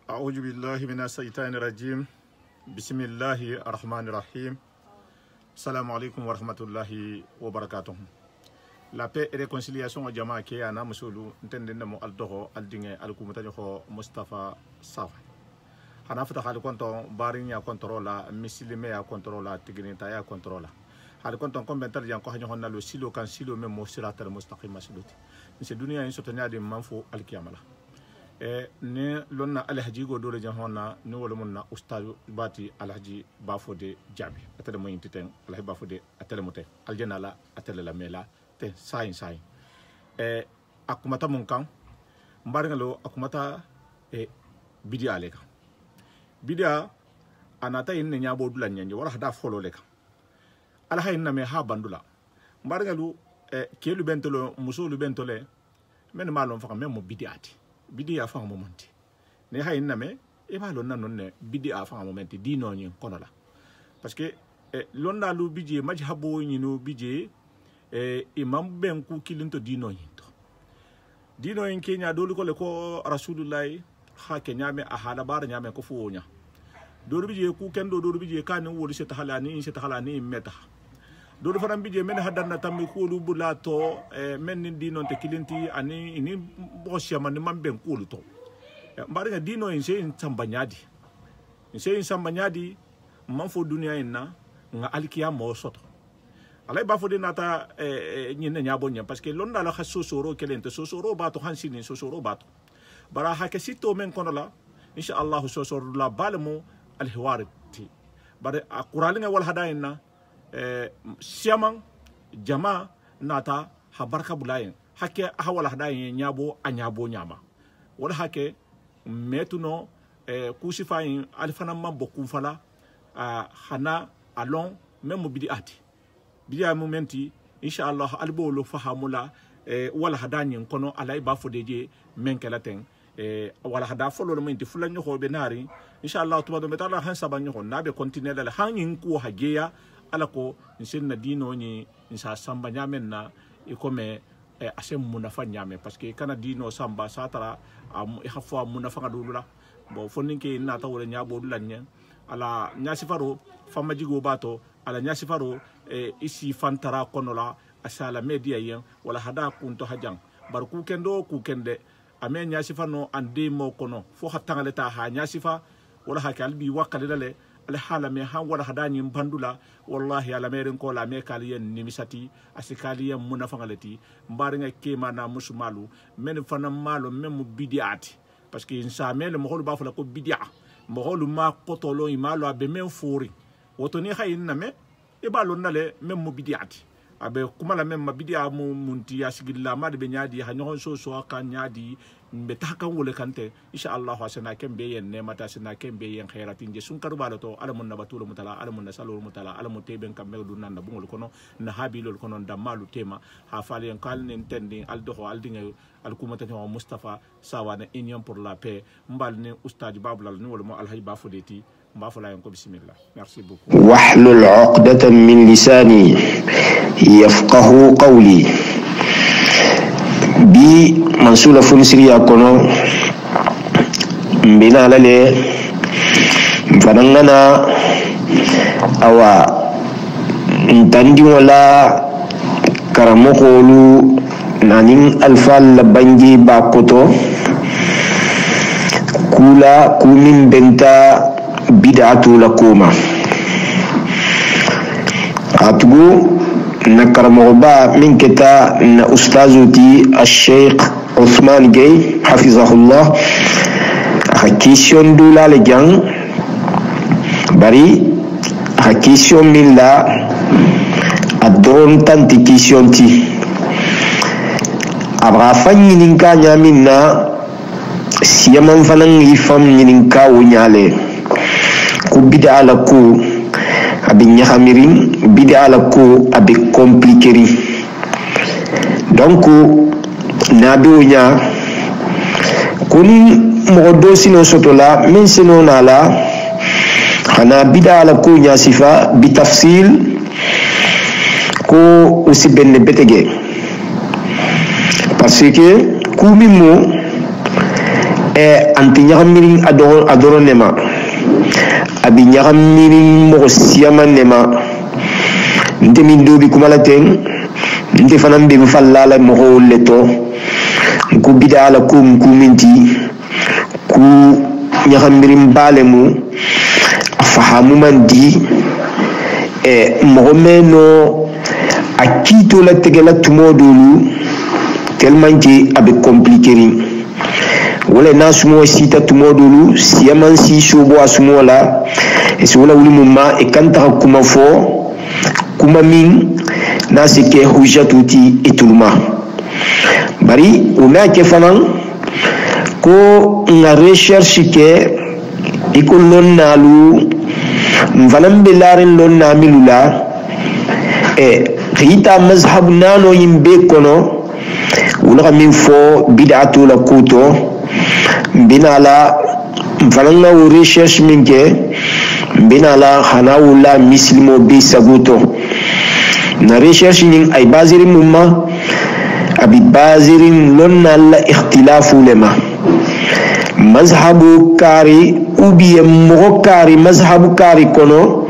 أعوذ بالله من الشيطان الرجيم بسم الله الرحمن الرحيم السلام عليكم ورحمة الله وبركاته. La paix et réconciliation au Jama qui a namusulu ntendena aldoro aldinge alkumutani ko Mustafa Safa. Hana fata hal konton barin ya controla misilime ya controla tigrinta ya controla. Hal konton commentaire yan ko hanyo honna lo silo kan silo memo siratal mustaqim masluti. Ni dunia en sotanya de manfo alkiyamala. Ne lonna alhaji go dole jan honna ni wala munna ustad bati alhaji bafode jabi atale mo yintiten alhaji bafode atale mote aljanna la atale la mela te sain akumata mun kan mbarngalo akumata bidia leka bidia anata inne nyabo dula nyanje wala hada folo leka alha inna me ha bandula mbarngalo kelu bentolo musulu bentole men malon fa men mo bidiati bidia fa momenti ne ha inna me e ba lon nanon ne bidia fa momenti dino nyi kono la parce que lonna lu bidie majhabo nyino bidie imam ben ku kilinto dino yinto dino en kenya dolu ko le ko rasulullah ha kenya me ahala bar nyame ko fuonya dolu bije ku kendo dolu bije kan wori se tahalani meta dolu faram bije men hadanna tammi ko lu bulato men dino te kilinti ani ni bosia man man ben ku to mbar dino en se sambanyadi man fo dunia inna nga alkiya mo soto alay bafode nata nyine nyabonya parce que londa la khasosoro kelente sosoro bato hansini sosoro bato bara hakesito men kono la insha Allah sosoro la balmo alhiwarati bare quralinga wal hadaina siaman jama nata habarka bulayen hakke hawala hadayen nyabo anyabo nyama wala hakke metuno kusifayin alfana mambo kumfala hana alon même bidi ati biya momenti inshallah albolo fahamula wala hadani kono alay ba fodeje menkela ten wala hada folo le menti fulanyo ho benari inshallah tubado metala han sabanyo ho nabe continuer la hangin ko hageya alako nsinna dino ni insa samba nyamen na ikome asem munafa nyame parce que kana dino samba satara e hafwa munafa gadulula bo foninke na tawre nyabo dulanya ala nyasifaro famajigo bato ala nyasifaro isi fantara konola asala media yen wala hada kunto hajang bar ku kendo ku kende ame nyasifano ande mo kono fo hatangale ta ha nyasifa wala hakal bi wakale dale ala hala me han wala hada nyi bandula wallahi ala meren ko la me kaliyen nimisati asikaliyen munafangaleti mbaringa kema na musumalu men fana malo memu bidiati parce que insa mel mo holu ba fala ko bidia mo holu ma kotolo imalo abe men fori wotoni hayinna me e ba lon nale même mo bidiati abe kuma la même bidia mo munti asigilla ma de nyadi ha nyon so kan nyadi be takan wole kante insha Allah hasana kembe yen ne mata sana kembe yen khairatin je sun karbala to ala mun nabatul mutala ala mun nasalul mutala ala mun teben kam me dun nanda bungol kono na habilol kono damalu tema ha fali en kal nen tendi al doho al dinga al kumata no Mustafa Sawana union pour la paix mbal ne oustad babulal ni wala mo al hayba fodeti بسم الله. Merci beaucoup. واحلل عقدة من لساني يفقه قولي بي منسولة فنسري أكونو بنا للي فنغنا أوا انتندي ولا كرموكولو نانين الفال بنجي باكوتو كولا كومين بنتا bid'atu lakuma atgu nakarmoba min kita na ustazuti al-sheikh Uthman Gay hafizahullah hakisyon dula legang bari hakisyon min la adron tanti kisyon ti abrafan yininka nyaminna siyaman fanang ifam yininka wunyale ku bid'a la ku abi nyahamirin bid'a la ku abi compliqueri donc nabi unya kun mo do sino sotola min sino nala hana bid'a la ku nya sifa bi tafsil ko usi benne betege parce que ku mimo anti nyamirin adoro nema abi nyamirin mo siyama nema nte min dobi kumalaten nte fanam be fallala mo leto ku bidala kum minti ku nyamirin balemu fahamu mandi mo meno akito la tegela tumodulu tellement que abe compliqué wala nasumo sita tumodulu siyaman si shobo asumo la esi wala wuli mumma e kanta kuma fo kuma min nasike hujjatuti itulma bari una ke fanan ko na recherche ke ikolon nalu mvanam belarin lon namilula khita mazhab nano yimbe kono wala min fo bid'atu la kuto binala mfananga u recherche minke binala hanawula muslimo bi saguto na recherche ning ay baziri mumma abi bazirin lonna la ikhtilafu lema mazhabu kari ubi mo kari mazhabu kari kono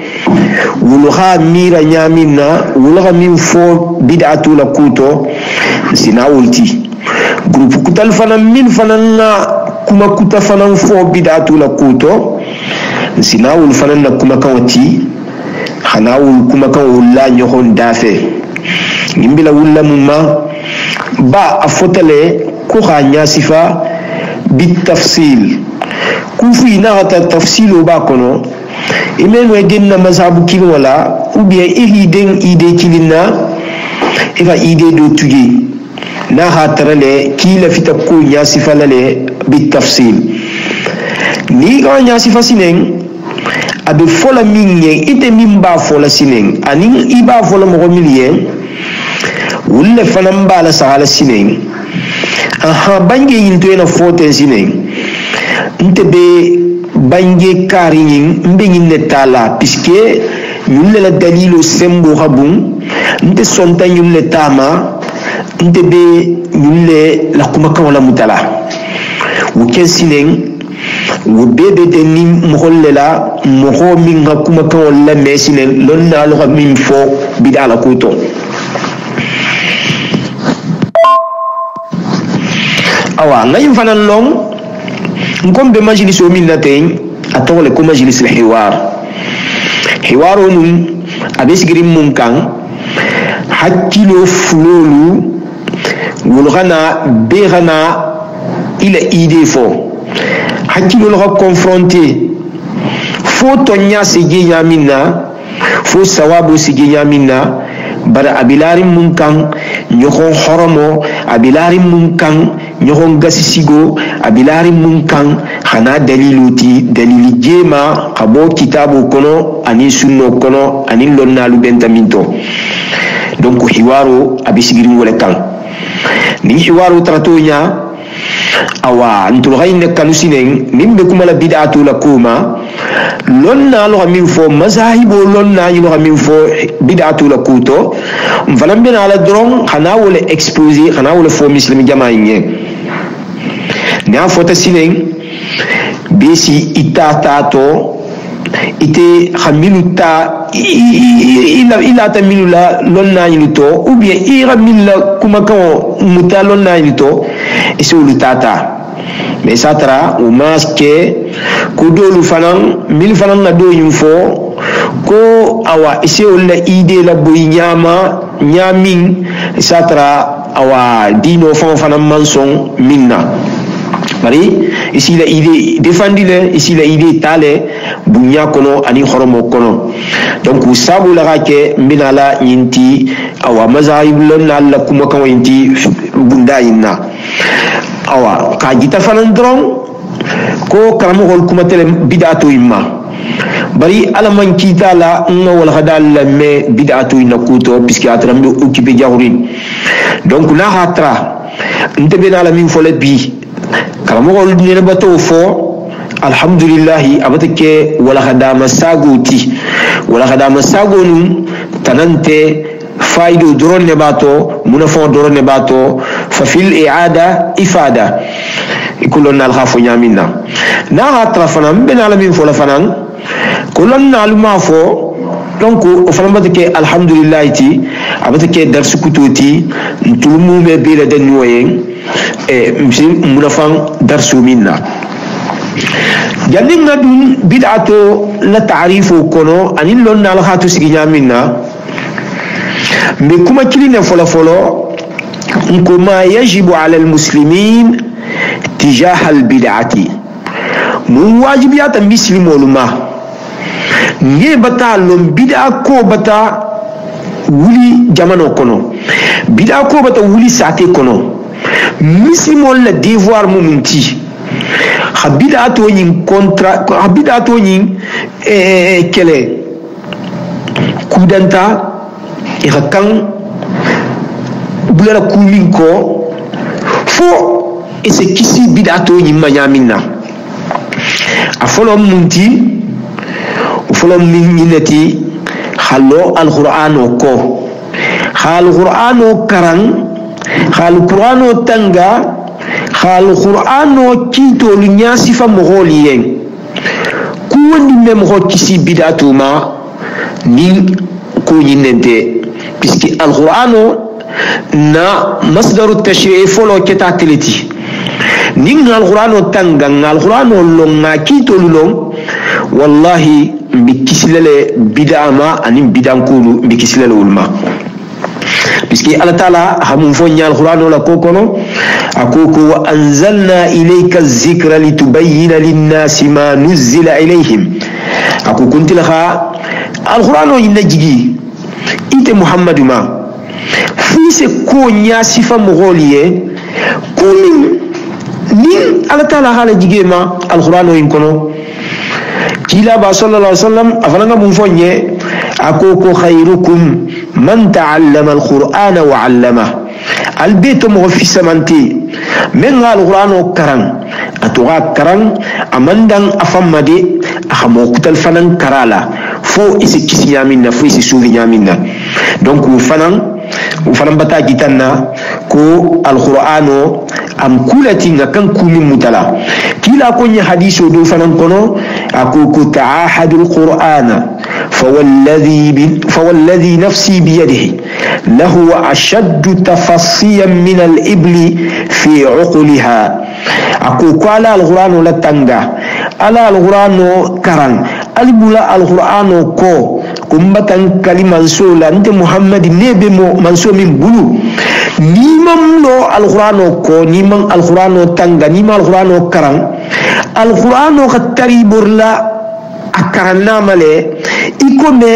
wulha mira nyamina wulha min fo bid'atu la kuto sina wulti groupe kutal fana min fana na kuma kuta fana fo bid'atu la kuto sina wul fana na kuma kawati khana wul kuma kan wulla nyohon dafe ngimbila wulla mumma ba afotale ko khanya sifa bit tafsil kufi na ta tafsilo ba kono imen we genna mazhabu kilo wala ou bien ide kilina eva ide do tugi na hatarale kila fita ko nya sifalale bit tafsil ni ga nya sifa sinen abe fola minye ite mimba fola sinen anin iba fola mo milien wulle fanam bala sahala sinen aha bange yinto ena foten sinen nte be bange kari mbe ne tala puisque nyulle la dalilo sembo habun nte sonta nyulle tama nte be nyulle la kuma kawala mutala wuken sinen wo bebe de ni mohollela moho min ga kuma kawala mesinen lonna lo min fo bidala kuto awa ngayin fanan long ngom be majlis o millatain atole ko majlis al hiwar nun abesigrim munkan hakilo fulolu wulgana begana ila ide fo hakilo lo confronter fo tonya sigi yamina fo sawabu sigi yamina bara abilari munkan nyokon horomo abilari munkan nyokon gasisigo abilari munkan khana daliluti dalili jema kabo kitabu kono ani sunno kono ani lonnalu bentaminto donc hiwaro abisigirin wala kan ni hiwaro tratonya awa ntul hayne kanusinen nimbe kumala bid'atu la kuma lonna lo min fo mazahibo lonna yino min fo bid'atu la kuto mfalambe na ala dron khana wala exposer khana wala fo muslim jamaanye ni afota sinen besi itatato ite khamiluta ila ta milula lonna yito ou bien ira milla kuma kan muta lonna yito isulu tata mais satra ou maske ko dolu fanan mil fanan na do yimfo ko awa isewla ide la boy nyama nyamin satra awa dino fanan manson minna bari ici la idée défendile ici la idée tale bunya kono ani horomo kono donc sabu la rake minala yinti awa mazahib lonna la kuma kan yinti bunda yinna awa ka jita fanan dron ko karamo hol kuma tele bid'atu imma bari alaman kita la nga wal hadal la me bid'atu ina kuto puisque atrambe occupé jawrin donc na hatra ntebe na la min folet bi karamogol ne bato fo alhamdulillah abatake wala khadama saguti wala khadama sagonu tanante faido doron ne bato munafo doron ne bato fa fil i'ada ifada kulon nal khafo nyamina na hatra fanam ben alamin fo la fanan kulon nal ma fo donc o fanam batike alhamdulillah ti abatike dar sukutoti tulumu me be la den noyen e munafan dar sumina jannin nadun bid'ato la ta'rifu kono anin lon nal khatu sigi nyamina me kuma kiline folo ما يجب على المسلمين تجاه البدعة من واجبيات المسلم ولما نيبتا لهم بدعة كوبتا ولي جمانو كونو بدعة كوبتا ولي ساتي كونو مسلم ولا ديفوار مومنتي خبيدعة تونين كونترا خبيدعة تونين كله كودانتا يخكان bulara kumin ko fo ese kisi bidato nyimma nyamina afolo munti ufolo minati hallo alqur'ano ko hal qur'ano karan hal qur'ano tanga hal qur'ano kito linyasi fa mogolien ku woni mem ho kisi bidato ma ni ko yinente puisque alqur'ano na masdaru tashri'i folo keta teleti ning alqur'ano tanga alqur'ano longa kito lulong wallahi bikisilele bid'ama anim bidankulu bikisilele ulma puisque Allah taala hamun fonya alqur'ano la kokono akoko wa anzalna ilayka adh-dhikra litubayyana lin-nasi ma nuzila ilayhim akoko kuntilha alqur'ano inajigi ite muhammadu ma fise ko nya sifa mogoliye ko ni Allah taala hala jigema alqur'ano in kono kila ba sallallahu alaihi wasallam afalanga mun fonye akoko khairukum man ta'allama alqur'ana wa 'allama albitu mo fi samanti men alqur'ano karan atuga karan amandan afamade ahamo kutal fanan karala fo isi kisi yaminna fo isi suvi yaminna donc ufanan bata gitanna ko alqur'ano am kulati ngakan kumi mutala kila konya hadiso do fanan kono akuku ta'ahadul qur'ana فوالذي نفسي بيده لهو أشد تفصيا من الإبل في عقلها akuku ala alqur'ano la tanga ala alqur'ano karan alibula alqur'ano ko kumbatan kaliman sola nte muhammad nebe mo manso min bulu nimam lo alqur'ano ko nimam alqur'ano tanga nimam alqur'ano karan alqur'ano khattari burla akarana male ikome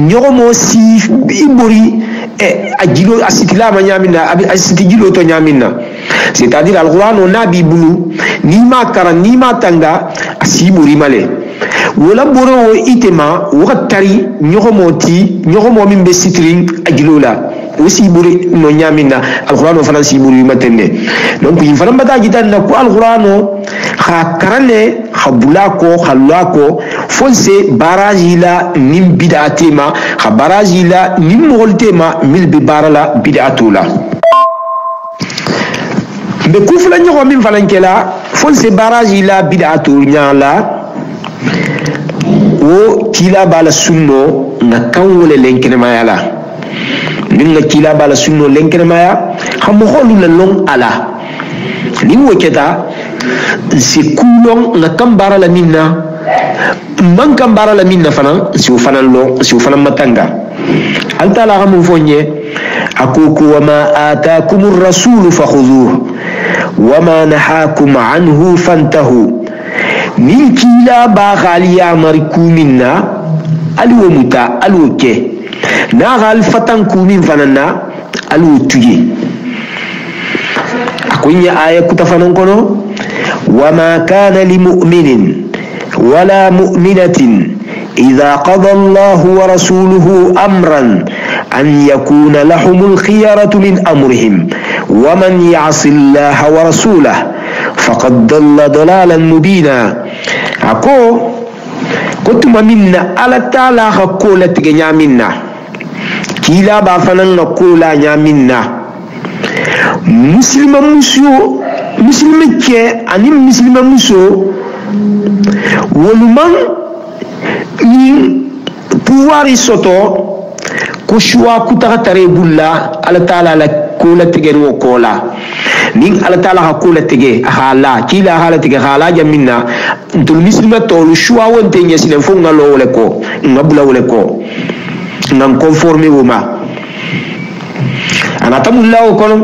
nyomo si ibori ajilo asitila manyamina abi asitijilo to nyamina c'est-à-dire alqur'ano nabi bulu nima karan nima tanga asiburi male wala boro itema wakatari nyogomo min be sitring ajilola aussi buri no nyamina alqur'ano fana siburi matende donc il fana bata gitanna ko alqur'ano kha karane khabulako khallako fonse baraji la nim bid'atema kha baraji la nim moltema mil bi barala bid'atula be kufla nyogo min fana kela fonse baraji la bid'atu nyala wo kila bala sunno na kanwole lenkene mayala ninga kila bala sunno lenkene maya hamu holu la long ala ni wo keta si kulong na kambara la minna man kambara la minna fana si o fana lo si o fana matanga anta la hamu fonye akuku wama ataakumur rasul fakhudhuhu wama nahakum anhu fantahu nin kila ba khaliya markuminna alwo muta alwo ke na gal fatan kumin fanana alwo tuye akunya aya kutafanan kono wama kana limu'minin wala mu'minatin idha qada Allahu wa rasuluhu amran an yakuna lahumul khiyaratu min amrihim waman ya'si Allaha wa rasulahu faqad dalla dalalan mubina ako kotuma minna ala taala hakola tige nyaminna kila ba fanan na kola nyaminna muslima musyo muslime ke ani muslime muso woluman ni pouvoir isoto ko shwa kutaka tare bulla ala taala la ko la tegen wo kola ning ala taala ha ko la tege hala kila hala tege hala jaminna ntul muslime to lu shwa wonte nyesine fo ngalo wole ko ngabula wole ko ngam conformer woma anatamullaho kono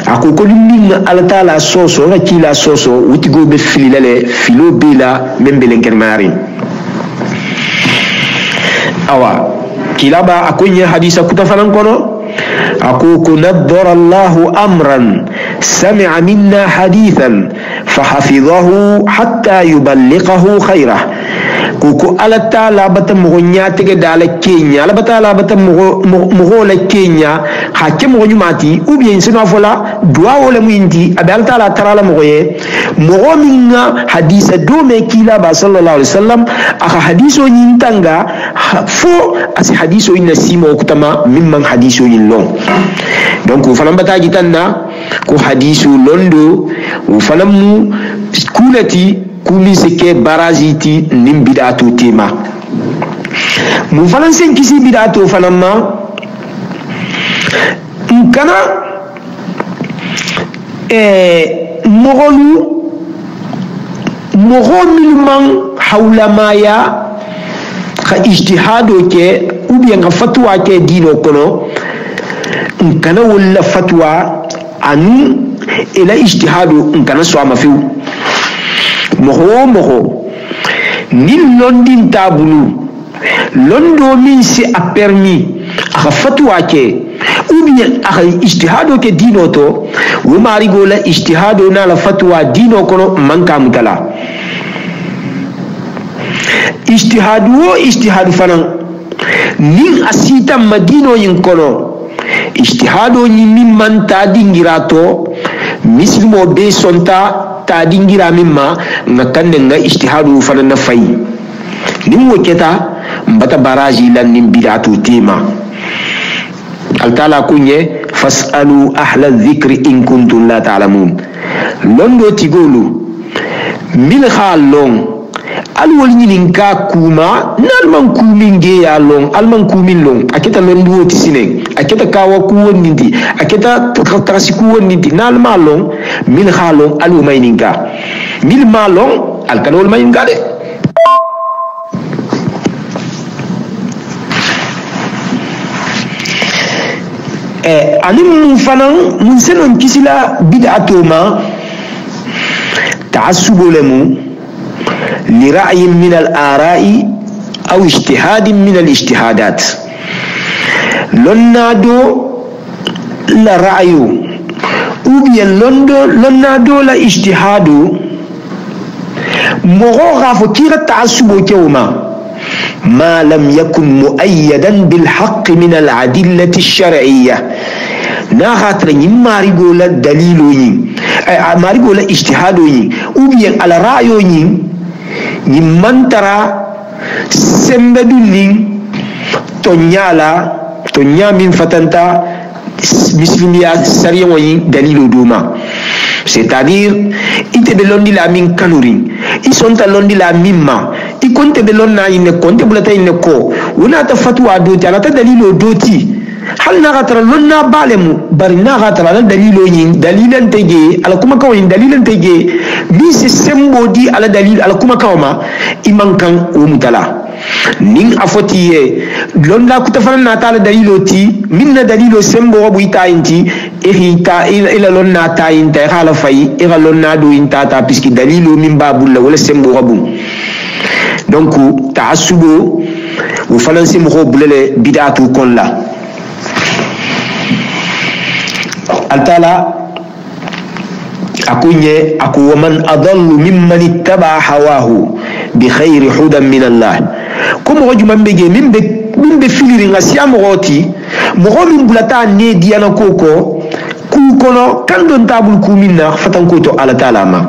ako ko min ala taala soso la kila soso wutigo be fililale filo bila membelen kermari awa kilaba akonya hadisa kutafanan kono ako ko naddara Allahu amran sami'a minna hadithan fahafizahu hatta yuballighahu khairah ko ala taala batam mo nyaate ge dala kenya ala batala batam mo la kenya hakke mo nyumati ou bien sino fola doa wala muindi abal taala tarala mo ye mo minga hadisa do me kila ba sallallahu alaihi wasallam aka hadiso nyintanga fo as hadiso inna simo kutama mimman hadiso yillon donc falam bataji tanna ko hadisu londo falamu kulati kumi seke baraziti nim bidatu tema mu falan sen kisi bidatu falamma kana mogolman hawla maya ka ijtihado ke ou bien ka fatwa ke dino kono kana wala fatwa anu ila ijtihado kana so amafiu moho ni londin tabulu londo min si a permis aka fatwa ke ou bien aka ijtihado ke dino to wo mari gola ijtihado na la fatwa dino kono manka mutala ijtihadu fanan nin asita madino yin kono ijtihado ni min man ta dingirato mislimo be sonta ta dingira mimma ngakande nga ijtihadu fanan na fay nim woketa mbata baraji lan nim bidatu tema altala kunye fasalu ahla dhikri in kuntum la ta'lamun londo tigolu mil khalong alwol nyininka kuma nalman kuminge ya long alman kumin long aketa londo woti sine aketa kawa ku wonnindi aketa tarasi ku wonnindi nalma long mil khalong alwo mayninka mil malong alkanol mayninka de alim fanan mun senon kisila bid'atuma ta'assubu lamu li ra'yin min al-ara'i aw ijtihadin min al-ijtihadat lonnado la ra'yu ou bien lonnado la ijtihadu mogo gafo kira ta'assubu kewma ما لم يكن مؤيدا بالحق من الأدلة الشرعية ناخاتر ماري غولا دليلوين ماري غولا اجتهادوين او بيان على رايوين من ترى سمبدولين تونيا من فتنتا مسلميا سريوين دليلو دوما c'est-à-dire ite be londi la min kanurin isonta londi la mimma i konte be lonna ine konte bulata ine ko wona ta fatwa doti ala ta dalilo doti hal na gatara lonna balemu bari na gatara la dalilo yin dalilan tege ala kuma kawin dalilan tege bi se sembo di ala dalil ala kuma kawma iman kan o mutala nin afotiye lonna kutafana na ta dalilo ti minna dalilo sembo wabu ita inti ihita ila lonna ta inta khala fay ila lonna do inta ta piski dalilo min babul wala sembo wabu donc ta'assubu wo falansi mo bulele bid'atu kolla altala akunye aku man adallu mimman ittaba hawahu bi khairi hudan min Allah comme rojuma mbege mimbe filiri ngasiya mogoti mogomin bulata ne diana koko ku kono kandon tabul kuminna fatan ko to ala taala ma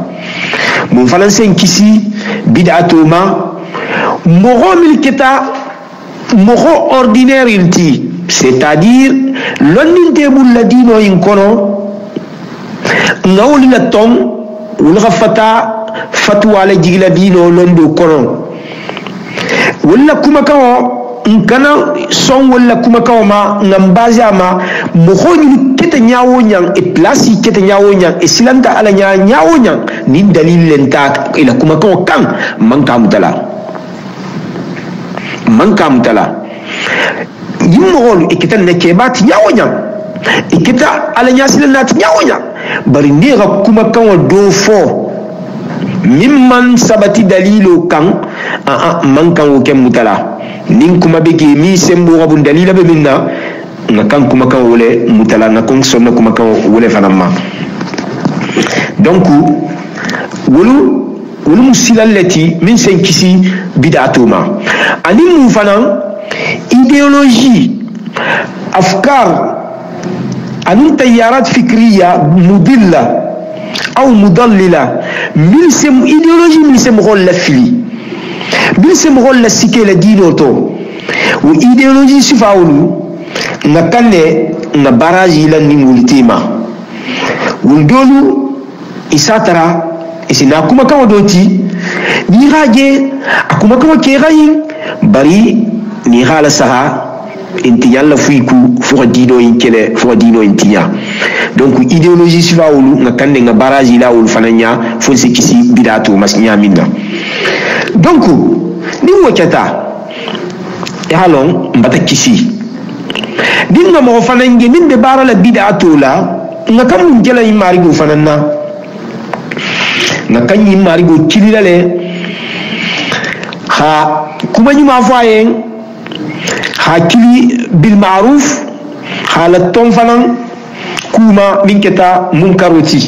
mon falansi kisi bid'atu ma mogo milketa mogo ordinaire ilti c'est-à-dire l'onninte bulla dino in kono ngawli la tom wala fata fatwa la jigila dino londo kono wala kuma kawo nkana son wala kuma kawo ma ngambaza ma mo khoni kete nyaawo nyang e place kete nyaawo nyang e silanta ala nyaawo nyang ni dalil lenta ila kuma kawo kan man kamtala yimmo holu ikita ne kebati nyaawo nyang ikita ala nyasilana nyaawo nyang bari ne ga kuma kawo do fo mimman sabati dalilo kan man kan wo kem mutala nin kuma be ke mi sembo rabun dalila be minna na kan kuma kan wole mutala na kon sonna kuma kan wole fanamma donc wolu musilallati min sen kisi bid'atuma ani mu fanan idéologie afkar anun tayarat fikriya mudilla أو مضللة ملسم إيديولوجي ملسم غول لفلي ملسم غول لسكي لدينو تو وإيديولوجي سفاولو نكالي نباراجي لنين ولتيما ولدولو إساترا إسنا أكما كما دوتي نيغاجي أكما كما كيغاين بري نيغال سها intinya la fuiku fo dino inkele fo dino intinya donc idéologie sifa wulu nga kande nga baraji la wul fananya fo se kisi bidatu masnya minna donc ni wokata e halon mbata kisi dinga mo fanange min be barala bidatu la nga kam mun jela imari go fananna nga kanyi imari go kililale ha kuma nyuma fayen hakili bil ma'ruf halaton fanan kuma min keta munkaroti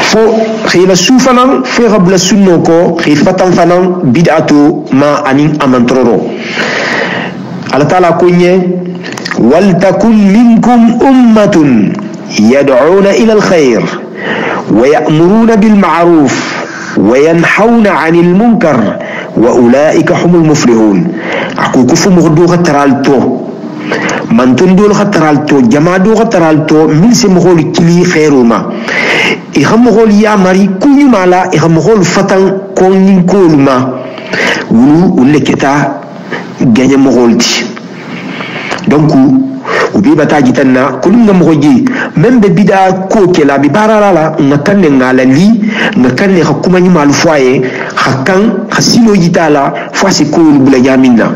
fo khila sufanan fi qabla sunno ko khifatan fanan bid'atu ma anin amantroro Allah taala kunye wal takun minkum ummatun yad'una ila al khair wa ya'muruna bil ma'ruf wa yanhauna 'anil munkar وأولئك هم المفلحون أكو كفو مغدو غترالتو من تندول غترالتو جمادو غترالتو من سمغول كلي خيروما إخم مغول يا مري كوني مالا إخم مغول فتن كوني كولما ولو كتا غني مغولتي دونك وبيبا تاجتنا كلنا مغوجي من ببدا كوكلا ببارالا نكن ngala li nakane hakuma ni malu foye hakan hasilo jitala fasi ko bula yaminna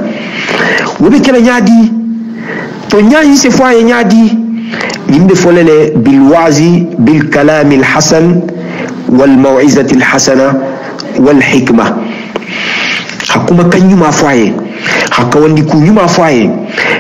wobe kala nyaadi to nyaani se foye nyaadi yimbe folele bil wazi bil kalam al hasan wal mau'izati al hasana wal hikma hakuma kanyuma foye hakka wandi ku nyuma foye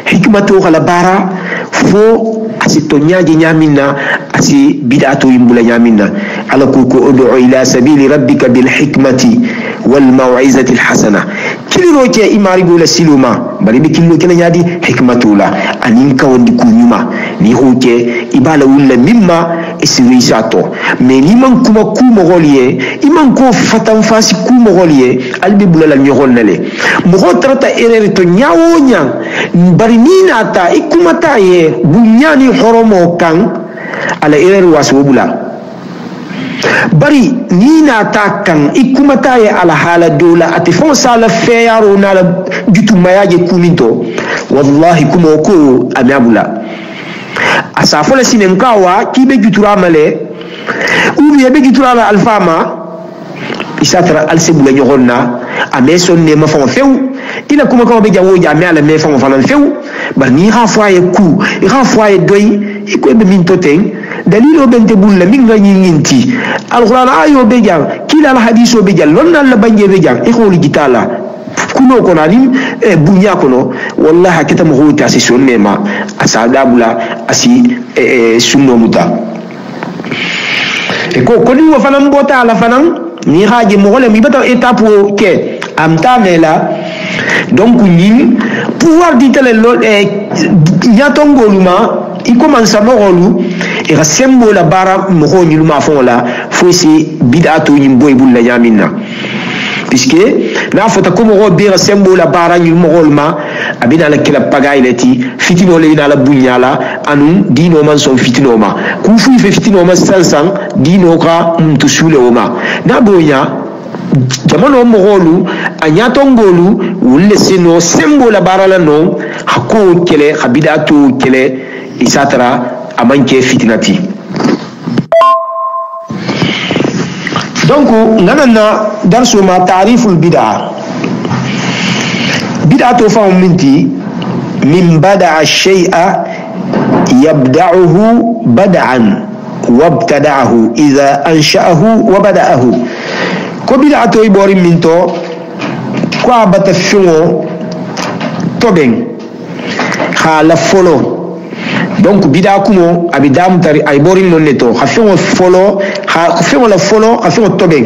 hikma to kala bara fo asi to nyaaje nyaminna asi bid'atu yimbula nyaminna ala ko ud'u ila sabili rabbika bil hikmati wal mau'izati al hasana kiliro ke imari gola siluma bari be killo kala nyaadi hikmatula anin ka wondi ku nyuma ni hoke ibala wulla mimma isrisato me ni man kuma ku mogoliye iman ko fatan fasi ku mogoliye albi bulala nyogol nale mo trata erere to nyaawo nyang bari ni nata ikumata ye bunyani horomo kan ala erere waswobula bari ni nata kan ikumata ye ala hala dola atifon sala feyaro na jutuma yaje kuminto wallahi kuma ko amabula asafola sinenkawa kibe jutura male ubi be jutura la alfama isatra alsebula nyogonna ame sonne ma fon few ila kuma ko be jawo ja me ala me fon fon few bar ni ha foye ku ha foye doy iko be min toten dalilo bente bulla min ngani nginti alquran ayo be jam kila al hadiso be jam lonna la banje be jam ikholi gitala kuno ko nani bunya kono wallahi kita mo hoti asi sonne ma asadabula asi sunno muta e ko ko ni wo fanam bota ala fanam ni haje mo wala mi bata étape ke amta nela donc ni pouvoir ditele lo nyatongoluma i commence mo rolu e rasembo la bara mo ko nyuluma fon la fo si bid'atu nyimboy bulla yamina puisque na fota ko mo be sembo la barani mo golma abina la kila pagaileti fitino le ina la bunyala anu dino man son fitino ma ku fu fe fitino ma sansan dino ka mtu sule oma na bonya jamano mo golu anya tongolu wulle sino sembo la barala no hako kele habidatu kele isatra amanke fitinati. Donc nanana darsu ma ta'riful bid'ah bid'atu fa minti min bada'a shay'a yabda'uhu bad'an wabtada'ahu idha ansha'ahu wa bada'ahu ko bid'atu ibori minto ko abata fiwo toben khala folo donc bida kumo abidam tari ay borin non neto khafio folo khafio la folo khafio tobe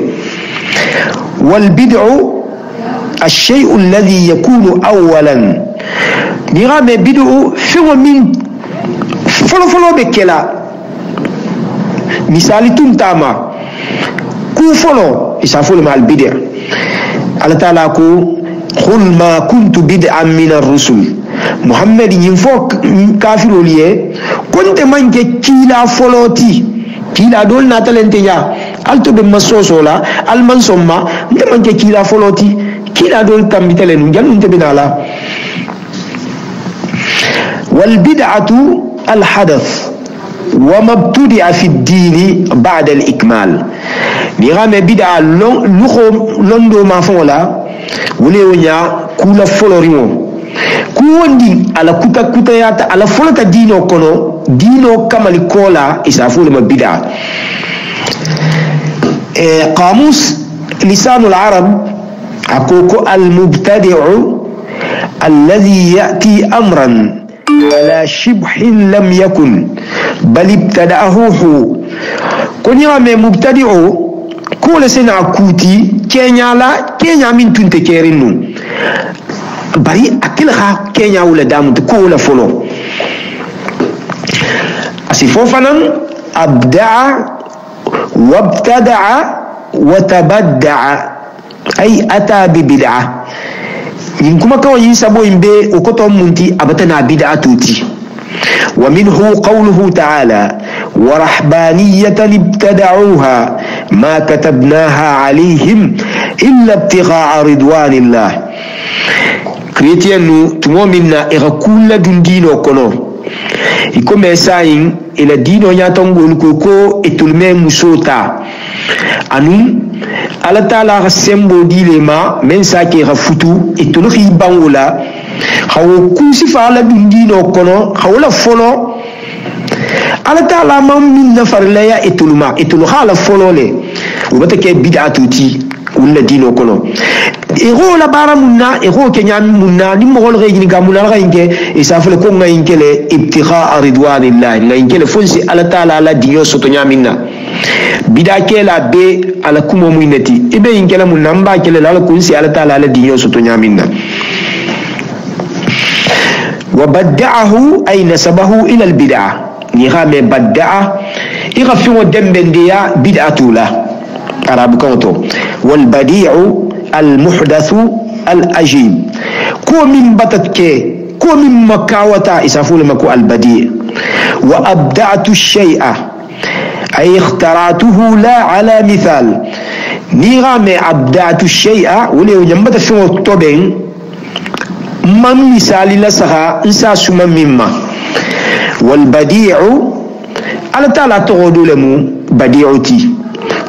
wal bid'u الشيء الذي يكون اولا نيغا مي بدو فيو من فلو فلو بكلا مثالي تنتاما كو فلو يسافول مع البدع الله تعالى قل ما كنت بدعا من الرسل محمد ينفوك كافر وليه كنت منك كيلا فلوتي كيلا دول ناتلنتيا alto be masosola alman somma nte manke kila foloti kila dol tambitelen jalun te binala wal bid'atu al hadath wa mabtudi'a fi ad-din ba'da al ikmal ni game bid'a londo ma fola wule wonya kula folorimo ku wondi ala kuta yata ala folata dino kono dino kamali kola isafu le bid'a قاموس لسان العرب حقوق المبتدع الذي يأتي أمرا على شبح لم يكن بل ابتدأه هو كن يوم مبتدع كل سنة كوتي كينيا من تنتكيرنو بري أكلها كينيا ولا دام تكولا فلو أسفوفنا أبدع وابتدع وتبدع أي أتى ببدعة ينكما كون ينسبو ينبي وكتم منتي أبتنا بدعة توتي ومنه قوله تعالى ورحبانية ابتدعوها ما كتبناها عليهم إلا ابتغاء رضوان الله كريتيانو تمومنا إغكول دندينو كنو يكون مساين إلى دينو ياتونغول كوكو إتولمي مسوتا أنو على تعالى غسيمبو ديلما من ساكي غفوتو إتولخي بانولا خاو كوسي فعلا دينو كونو خاو لا فولو على تعالى ما من نفر ليا إتولما إتولخا على فولو لي وبتكي بدعة تي ولا دينو كونو ego la bara munna ego kenya munna ni mogol regi ga munna ga inke isafle ko nga inkele ibtigha ridwanillah nga inkele fonsi ala taala ala diyo soto nyaminna bidake la be ala kumo muinati ibe inkele munna mba kele la kunsi ala taala ala diyo soto nyaminna wa bad'ahu ay nasabahu ila al bid'ah ni game bad'a iga fi mo dembendiya bid'atula arab kanto wal badi'u المحدث الأجيب كو من بتتك كو من مكاوتا إسافول مكو البديع وأبدعت الشيء أي اخترعته لا على مثال نيغام أبدعت الشيء ولو ينبت في الطبين من مثال لسها إنسا سما مما والبديع على تعالى تغدو لمو بديعتي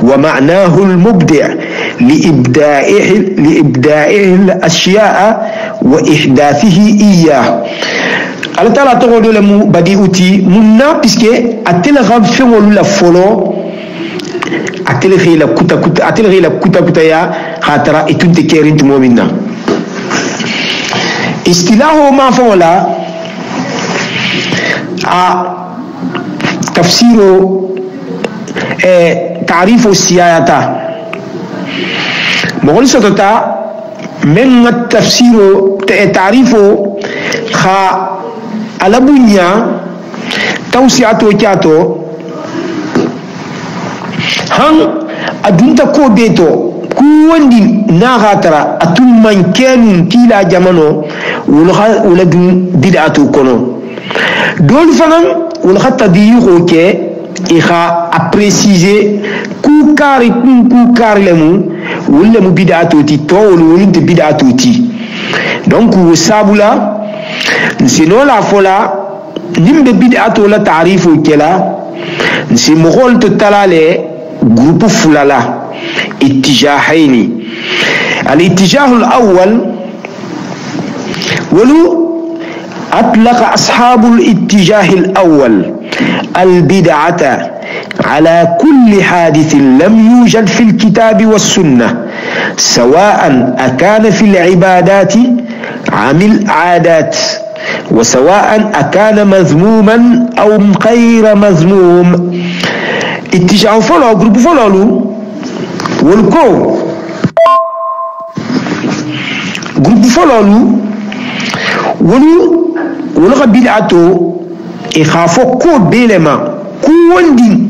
ومعناه المبدع لإبداعه الأشياء وإحداثه إياه على تعالى تقول لهم بديعتي منا بسكي أتلغى فيول لا فولو أتلغي لا كوتا يا خاطر إتون تكيرين تمومنا استلاحه ما فولا تفسيره تعريف السياية مقول ستتا من التفسير تعريفه خا على بنيا توسعته كاتو هم أدنت كو بيتو kuwandi nagatara atumman kenun kila jamano wala dun bid'atu kono dol fanan wala hatta diyo ke iha a préciser ku kari lemu wala mu bid'atu ti to wala te bid'atu ti donc sabula sino la fola nimbe bid'atu la ta'rifu kela si mogol to talale groupe fulala اتجاهين الاتجاه الأول ولو أطلق أصحاب الاتجاه الأول البدعة على كل حادث لم يوجد في الكتاب والسنة سواء أكان في العبادات عن العادات وسواء أكان مذموما أو غير مذموم اتجاه فلو جروب فلو wolko groupe fololu wolu ka bid'ato e khafo ko belema ku wondi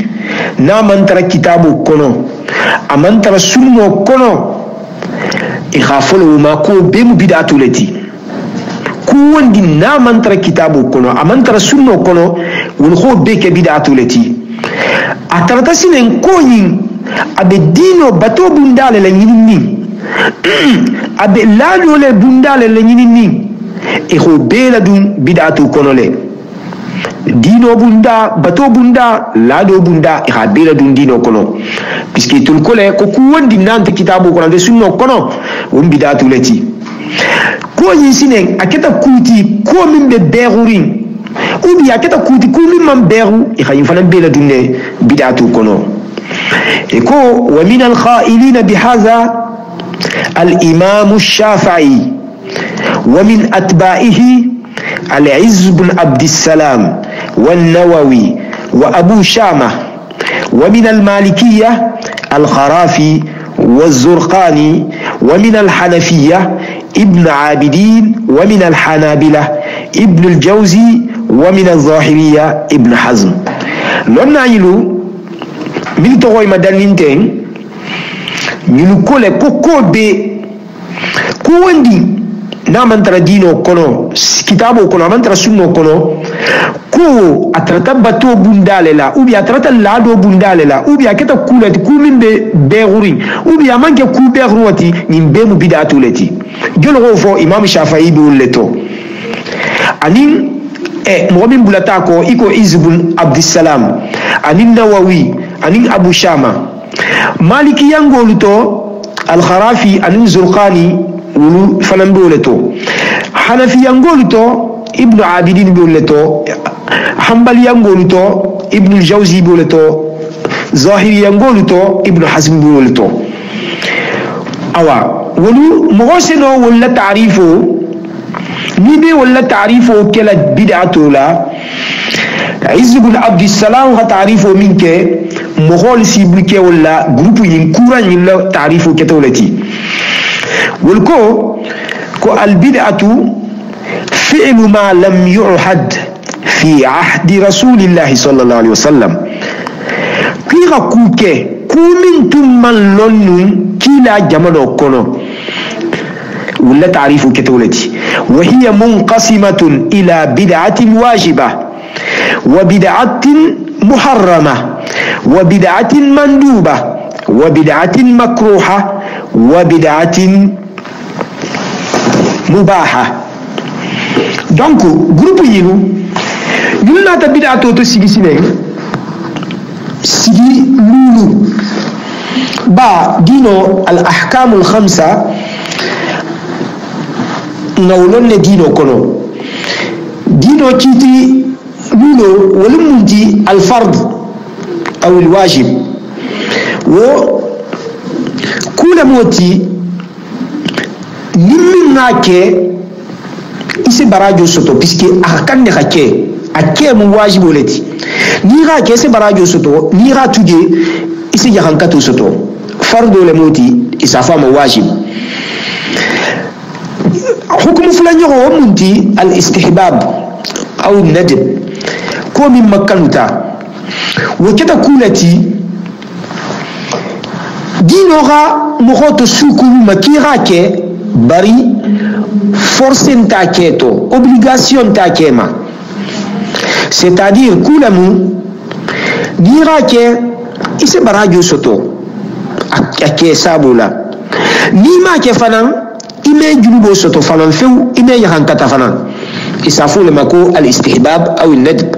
na mantara kitabu kono amantara sunno kono e khafo lo ma ko be mu bid'atu leti ku wondi na mantara kitabu kono amantara sunno kono wol ko be ke bid'atu leti atarata sinen ko yin abe dino bato bundale la nyinini abe lalo le bundale la nyinini e ko bela dun bid'atu konole dino bunda bato bunda lado bunda e ha bela dun dino kono puisque tul kole ko ku wondi nante kitabu kono de sunno kono won bid'atu leti ko yisine aketa kuti ko min be berurin ubi aketa kuti ko min man beru e ha yifana bela dunne bid'atu kono يكو ومن القائلين بهذا الإمام الشافعي ومن أتباعه العز بن عبد السلام والنووي وأبو شامة ومن المالكية الخرافي والزرقاني ومن الحنفية ابن عابدين ومن الحنابلة ابن الجوزي ومن الظاهرية ابن حزم لن نعيلو min togoy madaninten min kole ko be ko wandi na mantara dino kono kitabo kono mantara sunno kono ko atrata bato bundale la ubi atrata lado bundale la ubi aketa kulati kumin be begurin ubi amanke ku begruwati nin be mu bidatu leti jolo fo imam shafi'i be leto anin mo min bulata ko iko izbun abdussalam anin nawawi anin abu shama maliki yangolu to al-kharafi anin zurqani wulu fanan dole to hanafi yangolu to ibnu abidin dole to hanbali yangolu to ibnu al-jawzi dole to zahiri yangolu to ibnu hazm dole to awa wulu mogoseno wala ta'rifu ni be wala ta'rifu kala bid'atu la عز بن عبد السلام تعريفه منك مغول سيبلك ولا جروب ينكورا يلا تعريفه كتولتي والكو البدعة فعل ما لم يعهد في عهد رسول الله صلى الله عليه وسلم كيغا كوكي كومن تمن لون كيلا جمالو كونو ولا تعريفه كتولتي وهي منقسمة إلى بدعة واجبة وبدعة محرمة وبدعة مندوبة وبدعة مكروهة وبدعة مباحة donc groupe yinu ñuna ta bid'atu to sigi sine sigi lulu ba dino al ahkam al khamsa ngawlon ne dino kono dino citi لولو ولمنتي الفرض أو الواجب وكل موتي نمي ناكي إسي براجو سوتو بيسكي أخكان نخاكي أكي مواجب ولتي نيغا كي إسي براجو سوتو نيغا توجي إسي يخانكاتو سوتو فرض ولموتي إسافا مواجب حكم فلان يغو منتي الاستحباب أو الندب من مكانتا وكذا كولتي dinora mohoto sukuru makira ke bari force ta keto obligation ta kema, c'est-à-dire kulamu dira ke ise barajo soto ake sabula ni ma ke fanan ime junubo soto fanan few ime yahan kata fanan isafu lema ko al istihbab aw al nadb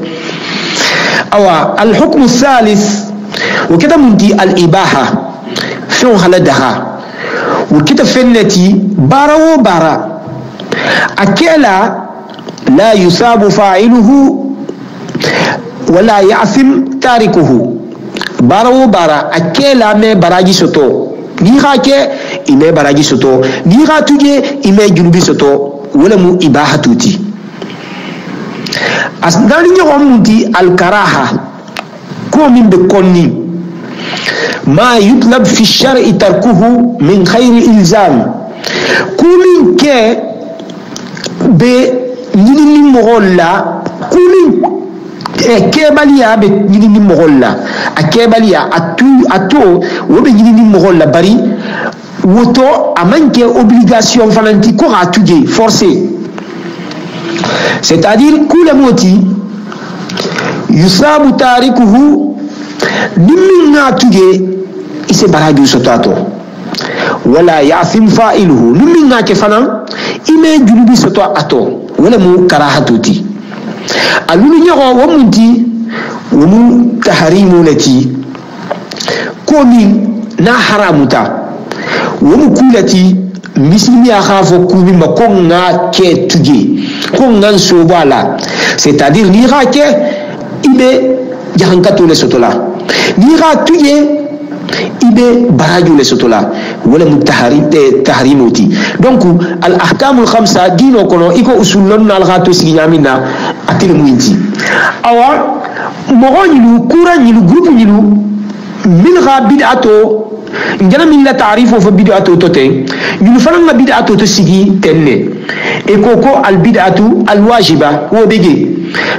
aw al hukm al thalith وكده منتي الإباحة فيهم خلدها وكده فنتي بارا وبارا أكلا لا يصاب فاعله ولا يعثم تاركه بارا وبارا أكلا ما براجي سوتو نيغا كي إما براجي سوتو نيغا تجي إما جنوبي سوتو ولا مو إباحة توتي أصدقائي نيغا منتي الكراهة كومين بكوني ما يطلب في الشرع تركه من خير إلزام كومين كي بنيني مغلا كومين كيباليا بنيني مغلا أكيباليا أتو وبنيني مغلا بري وتو أمانكي obligation فلانتي كورا توجي forcé c'est-à-dire كل موتي يصاب تاركه نمنا توجي ise baraju sotato wala ya'thim fa'iluhu numinga ke fana ime junubi soto ato wala mu karahatuti alulu nyago wo munti wo mu tahrimu lati komi na haramuta wo mu kulati mislimi akhafo kubi makonga ke tuje konga sobala c'est-à-dire ni rake ibe jahankato le sotola ni ra tuje ibe baraju le sotola wala mutahrimoti donc al ahkam al khamsa dino kono iko usulun al ghato signamina atil muinti awa mogonyilu kuranyilu groupe nyilu min gha bid'ato ngana min la ta'rifo fa bid'ato tote yulu fananga bid'ato to sigi tenne e koko al bid'atu al wajiba wo bege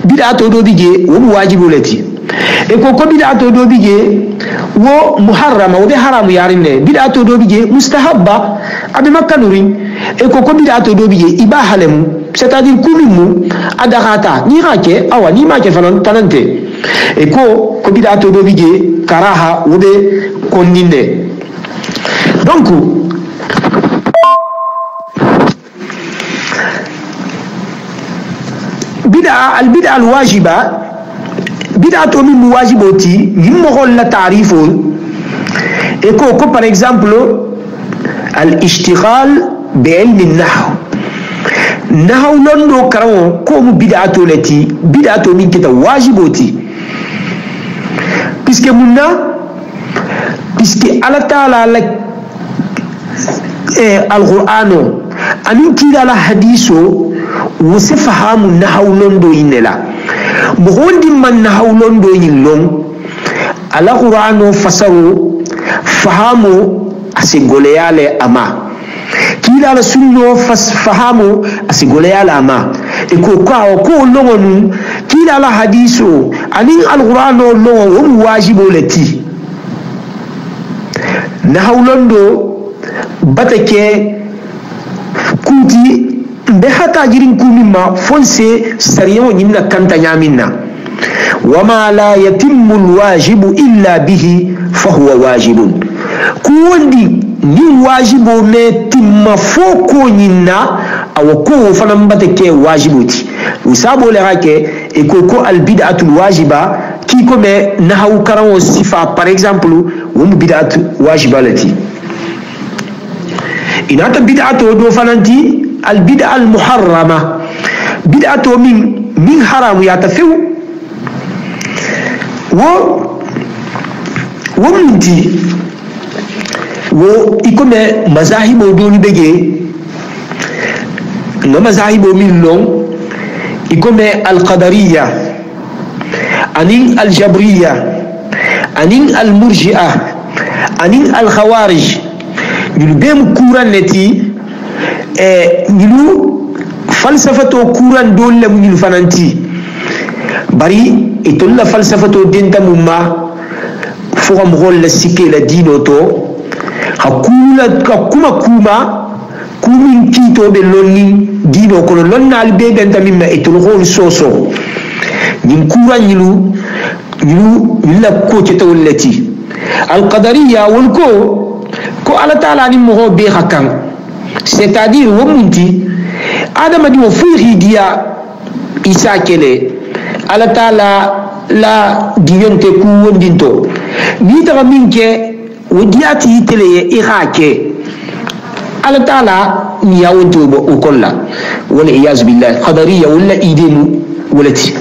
bid'ato do bege wo wajibu lati e koko bid'ato do bige wo muharrama wo be haramu yarine bid'ato do bige mustahabba abi makanuri e koko bid'ato do bige ibaha lemu c'est-à-dire kulimu adagata ni rake awa ni ma ke fanan tanante e ko bid'ato do bige karaha wo be konninde donc al bid'a al wajiba bid'ato min wajiboti yimmo la ta'rifo e ko par exemple al ishtighal bi ilm an-nahw londo karawo ko mu bid'ato lati bid'ato min kita wajiboti puisque Allah ta'ala la al-Qur'ano anin kila la hadiso wasifahamu nahw londo inela mugondi man nahawlon do yillon ala qur'ano fasaru fahamu asigoleyale ama kila la sunno fahamu asigoleyale ama e ko ko longonu kila la hadiso anin alqur'ano longo wajibo lati nahawlon do batake kuti be hata jirin kumima fonse sariyo nyimna kanta nyaminna wama la yatimmu alwajibu illa bihi fahuwa wajibun kuwondi ni wajibo me timma foko nyinna awko fanam batake wajibuti usabo le hake e koko albid'atul wajiba ki ko me nahaw karawo sifa par exemple wum bid'atu wajibalati inata bid'atu do fananti البدعة المحرمة بدعة من حرام يتفو ومنتي ويكون مذاهب دون بيجي مذاهب من لون يكون القدرية أنين الجبرية أنين المرجئة أنين الخوارج يلبهم كورا التي nilu falsafato kuran dole mun fananti bari itolla falsafato denta mumma fo am gol la sikke la dino to kuma kumin kito be lonni dino kono lonnal be ben tamim na etul hol soso nim kura nyilu la ko ci tawlati al qadariyya wal ko ala taala ni mo be hakan c'est-à-dire womunti adama di wo fuhi dia isa kele ala taala la diyonte ku wondinto ni taga minke wodiati tele e hake ala taala ni yawonto o kolla wala iyaz billah qadariyya wala idemu walati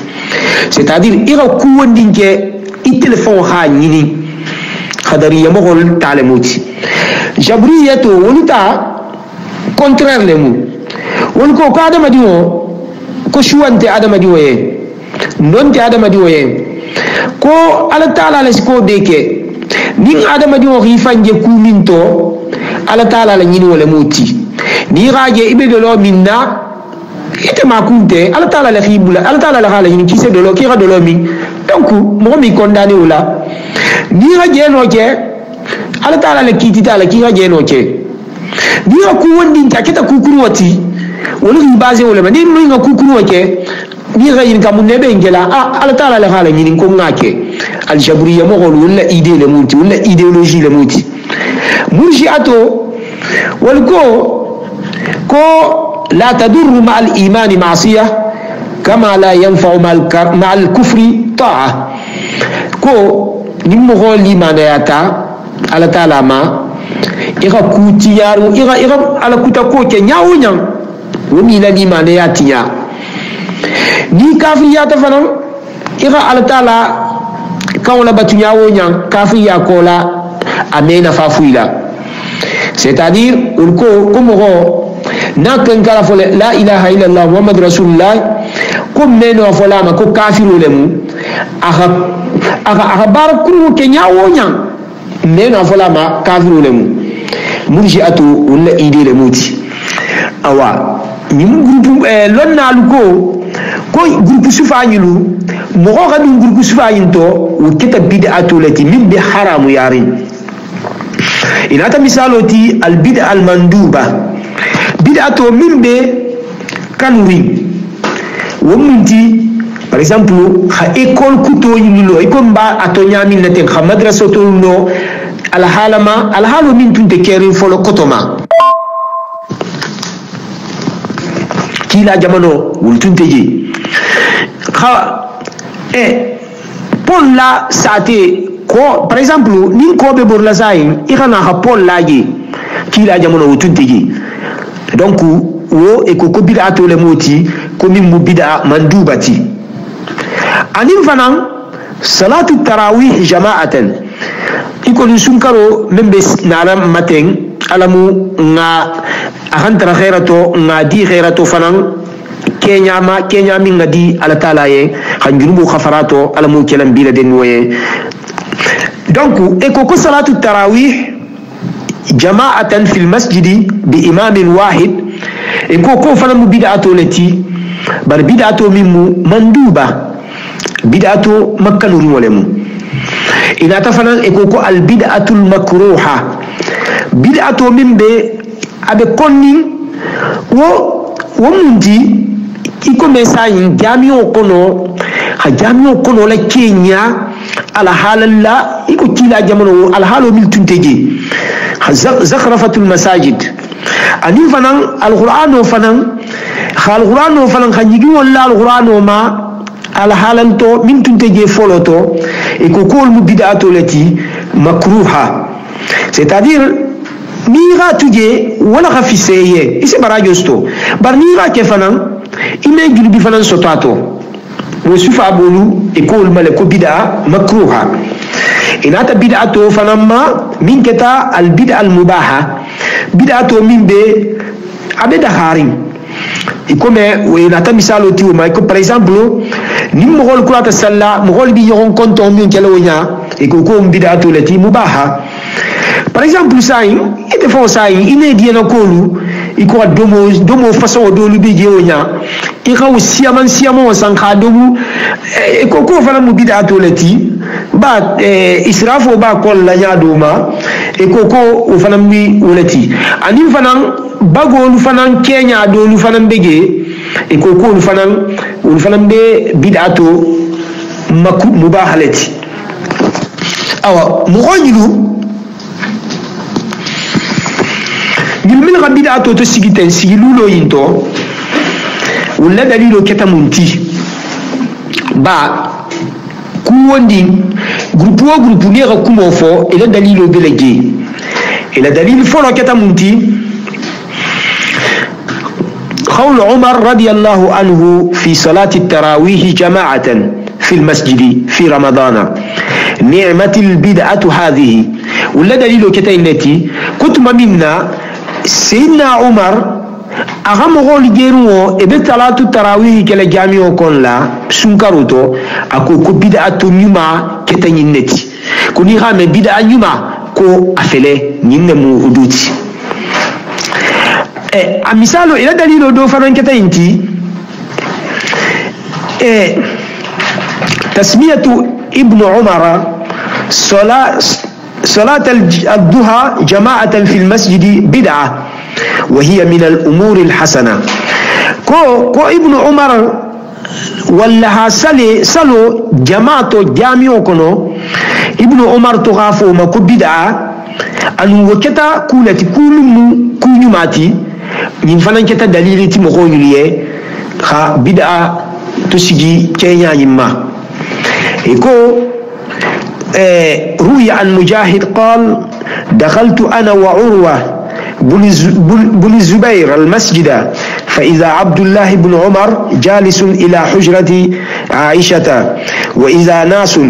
c'est-à-dire ira ku wondinke i téléphone ha nyini qadariyya mo hol talemoti jabriyya to wonta contraire le mu won ko adama di wo ko shuwante adama di woye non te adama di woye ko ala taala la ko beke nin adama di wo rifanje kuminto ala taala la nyini wala muti ni raje ibe de lo minna ite makunte ala taala la khibula ala taala la hala nyini kise de lo kira de lo min donc mo mi condamné wala ni raje no ke ala taala la kitita la kira je no ke ni ku wondi ta kita kukuru wati wala ni base wala ni no nga kukuru wake ni gayin ka mun nebe ngela ala taala la hala nyini ko ngake al jabriyya mo gol wala idée le muti wala idéologie le muti murji'ato wal ko la tadurru ma al iman ma'siyah kama la yanfa'u ma al kufri ta'a ko nimmo gol iman yata ala taala ma ira kuti yaru ira ala kuta ko ke nyaawu nyang woni la di mane yatinya ni kafir ya ta fanan ira ala taala kawla batu nyaawu nyang kafir ya kola amena fafuila c'est-à-dire ulko kumo na kan kala fole la ilaha illallah muhammad rasulullah kum meno fola ma ko kafiru lemu aga barakulu ke nyaawu nyang meno fola ma kafiru lemu murji'atu wala idée le moti awa ñim groupe lonnalu ko groupe sufañilu mo ko xadi groupe sufañinto wo keta bid'atu lati min bi haramu yarin inata misaloti al bid'a al manduba bid'atu min be kanuri wo munti par exemple ha école kuto ñilo école ba atonya min naten ha madrasa to no alhaalo min tunte kerin folo kotoma kila jamano wul tunte je pol la sate ko par exemple nin ko be bor la sayin ikana ha pol la je kila jamano wul tunte je donc wo e ko bid'atu le moti ko min mu bid'a mandubati anin fanan salatu tarawih jama'atan iko ni sunkaro membe nara maten alamu nga ahantara khairato nga di khairato fanan kenya min ngadi ala taala ye hanjuru khafarato alamu kelam bila den woye donc eko ko salatu tarawih jama'atan fil masjidi bi imam wahid eko ko fanan bid'atu lati bar bid'atu mimu manduba bid'atu makkaluru walemu ina tafanan eko al bid'atul makruha bid'atu min be abe konni wo mundi iko mesayin jami'o kono la Kenya ala halalla iko kila jamano al halu mil tunteje zakhrafatul masajid ani fanan al qur'ano fanan khanjigi wala al qur'ano ma al halanto min tunteje foloto iko kol mu bid'atu lati makruha c'est-à-dire mira tuje wala khafiseye ise barajosto bar mira ke fanan ime julbi fanan sotato wo sufa bolu ekol male ko bid'a makruha inata bid'atu fanan ma min keta al bid'a al mubaha bid'atu min be abeda harim ikome wo inata misalo ti ma ko par exemple ni mo gol kurata salla mo gol bi yon konton min kala wonya e ko bid'atu lati mubaha par exemple ça ite fo ça ine di na kolu iko domo façon do lu bi je wonya e ka siaman san ka domu e ko fana mu bid'atu lati ba israfo ba kol la nya do ma e koko o fanan bi wolati anin fanan bago lu fanan kenya do lu fanan bege e koko lu fanan be bid'ato mubahalati awa mu'ajilu min ga bid'ato to sigiten sigilulo yinto wala dalilo ketamunti ba kuwondi groupe ne ga kumo fo ila dalilo belege ila dalil folo ketamunti قول عمر رضي الله عنه في صلاة التراويح جماعة في المسجد في رمضان نعمة البدعة هذه ولا دليل كتين التي كتم منا سيدنا عمر أغام غول جيرو إبت صلاة التراويح كلا جامعو كون لا سنكروتو أكو بدعة نيما كتين التي كوني غام بدعة نيما كو أفلي نينمو هدوتي مثال إلى دليل دو فرن كتينتي تسمية ابن عمر صلاة الضحى جماعة في المسجد بدعة وهي من الأمور الحسنة كو ابن عمر ولا سلو جماعة جامع كنو ابن عمر تغافو ما كو بدعة أنو وكتا كولتي كل ماتي ñin fanan keta dalili ti mogo yuliye kha bid'a to sigi kenya yimma iko روي عن مجاهد قال دخلت أنا وعروة بن الزبير المسجد فإذا عبد الله بن عمر جالس إلى حجرة عائشة وإذا ناس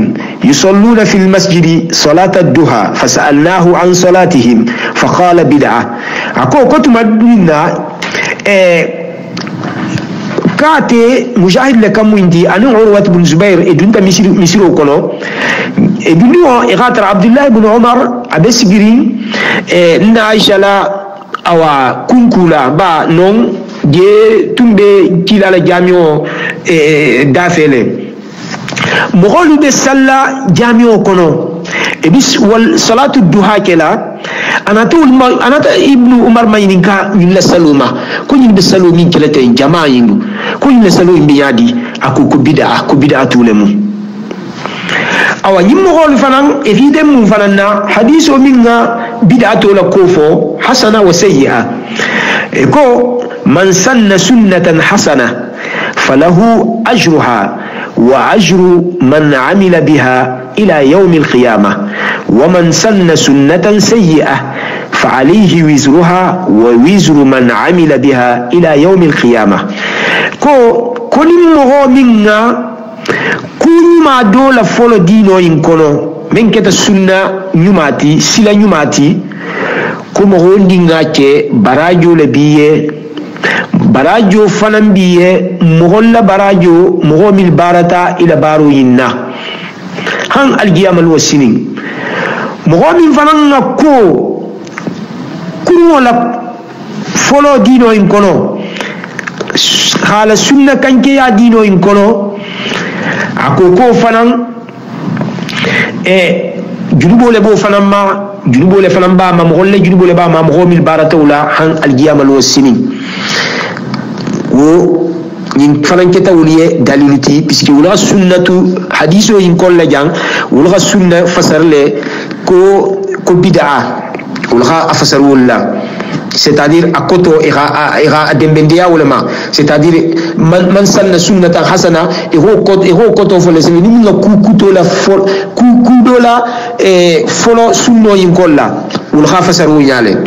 يصلون في المسجد صلاة الضحى فسألناه عن صلاتهم فقال بدعة أكو كنت مدينة كاتي مجاهد لكم ويندي أنا عروة بن الزبير إدونت مسيرو كنو إدوني إغاتر عبد الله بن عمر أبس جرين إن عائشة لا أو كونكولا با نون جي تنبي كيلا لجاميو دافلي مغولو بسلا جاميو كنو إبس والصلاة الضحى كلا أنا ابن عمر ما ينكا يلا سلوما كوني بسلومين كلا تين جماعة ينو كوني سلومين بيادي أكو كبدعة تولمو أو يمغول فنان إفيدم فنانا حديث منا بدعة ولا كوفو حسنة وسيئة إكو من سن سنة حسنة فله أجرها وأجر من عمل بها إلى يوم القيامة ومن سن سنة سيئة فعليه وزرها ووزر من عمل بها إلى يوم القيامة كل مغو منا كل ما دول فولو دينو ينكونو من كتا سنة نيوماتي سلا نيوماتي كمغو دينغاكي براجو لبيه barajo fanan biye mogolla barajo mogo mil barata ila baro yinna han algiyamal wasinin mogo min fanan na ko kurwo la folo dino in kono hala sunna kanke ya dino in kono akoko fanan junubo le bo fanan ma junubo le fanan ba ma mogolle junubo le ba ma mogo mil barata wala han algiyamal wasinin wo yin faranketa wuliye daliliti puisque wula sunnatu hadiso yin kolle jang wula sunna fasarle ko bid'a wula afasar wala c'est-à-dire akoto ira dembendia wala c'est-à-dire man sanna sunnatan hasana iro koto fole se ni nga kuto la fol kudo la folo sunno yin kolla wula fasar wuyale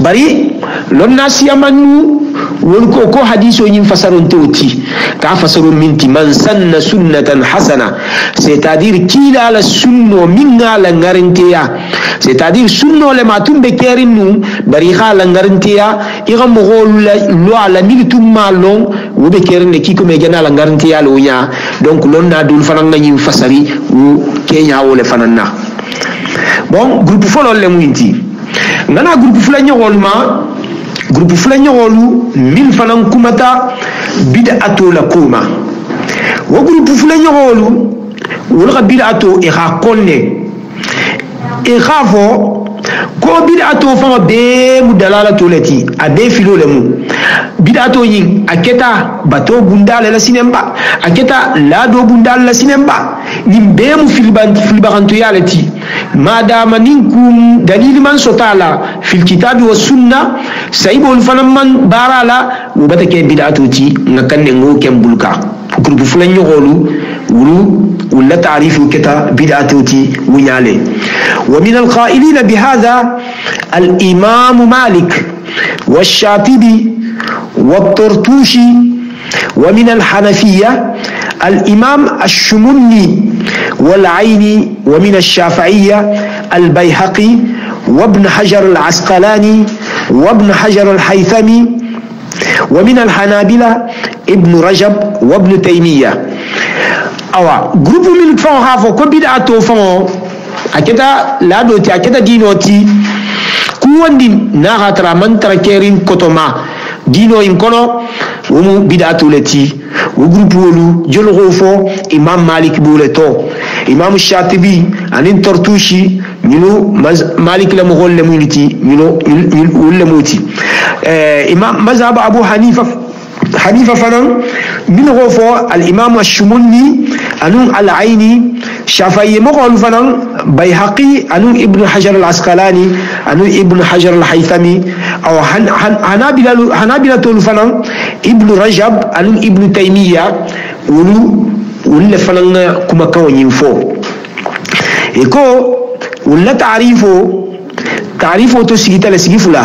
bari lonna siyamanu ولكو كو حديثو ين فسرون توتي كا فسرون منتي من سن سنة حسنة c'est-à-dire كيلا على السنة من على نغرنتيا c'est-à-dire سنة لما تنبه كيرنو بريخا على نغرنتيا إغم غول لو على نيلتم مالون وبكيرن كيكو ميجانا على نغرنتيا لويا donc لون دول فنانا ين فسري وكينيا ولا فنانا bon groupe folol le muinti ngana groupe fulanya wolma groupe fulanya wolu min fanan kumata bid'atu la kuma wa groupe fulanya wolu wala bid'atu e ha konne e khafo ko bid'ato fa be mudalala tolati abe filo lemu bid'ato yin aketa bato bundale la sinemba aketa lado bundale la sinemba nimbe mu filbaranto yalati madama ninkum dalil man sotala fil kitabi was sunna saibul fanamman barala wobatake bid'ato ti ngakanne ngo kembulka groupe fulan yogolu wulu ولا تعريف كتا بدعتي ويالي. ومن القائلين بهذا الإمام مالك والشاطبي والطرطوشي. ومن الحنفية الإمام الشمني والعيني. ومن الشافعية البيهقي وابن حجر العسقلاني وابن حجر الحيثمي. ومن الحنابلة ابن رجب وابن تيمية. awa groupe min fon ha fo ko bid'ato fon aketa lado ti aketa dinoti ku wondi na hatra man trakerin kotoma dino in kono womu bid'ato leti wo groupe wolu jolgo fo imam malik buleto imam shatibi anin tortushi minu malik la mogol le muniti minu wolle muti imam mazhab abu hanifa fanan min gofo al imam ash-shumuni anun al-aini shafi'i mogol fanan bayhaqi anun ibn hajar al-asqalani anun ibn hajar al-haythami aw hanabila tul fanan ibn rajab anun ibn taymiya wulu fanan kuma kawin fo eko wala ta'rifo to sigita la sigifula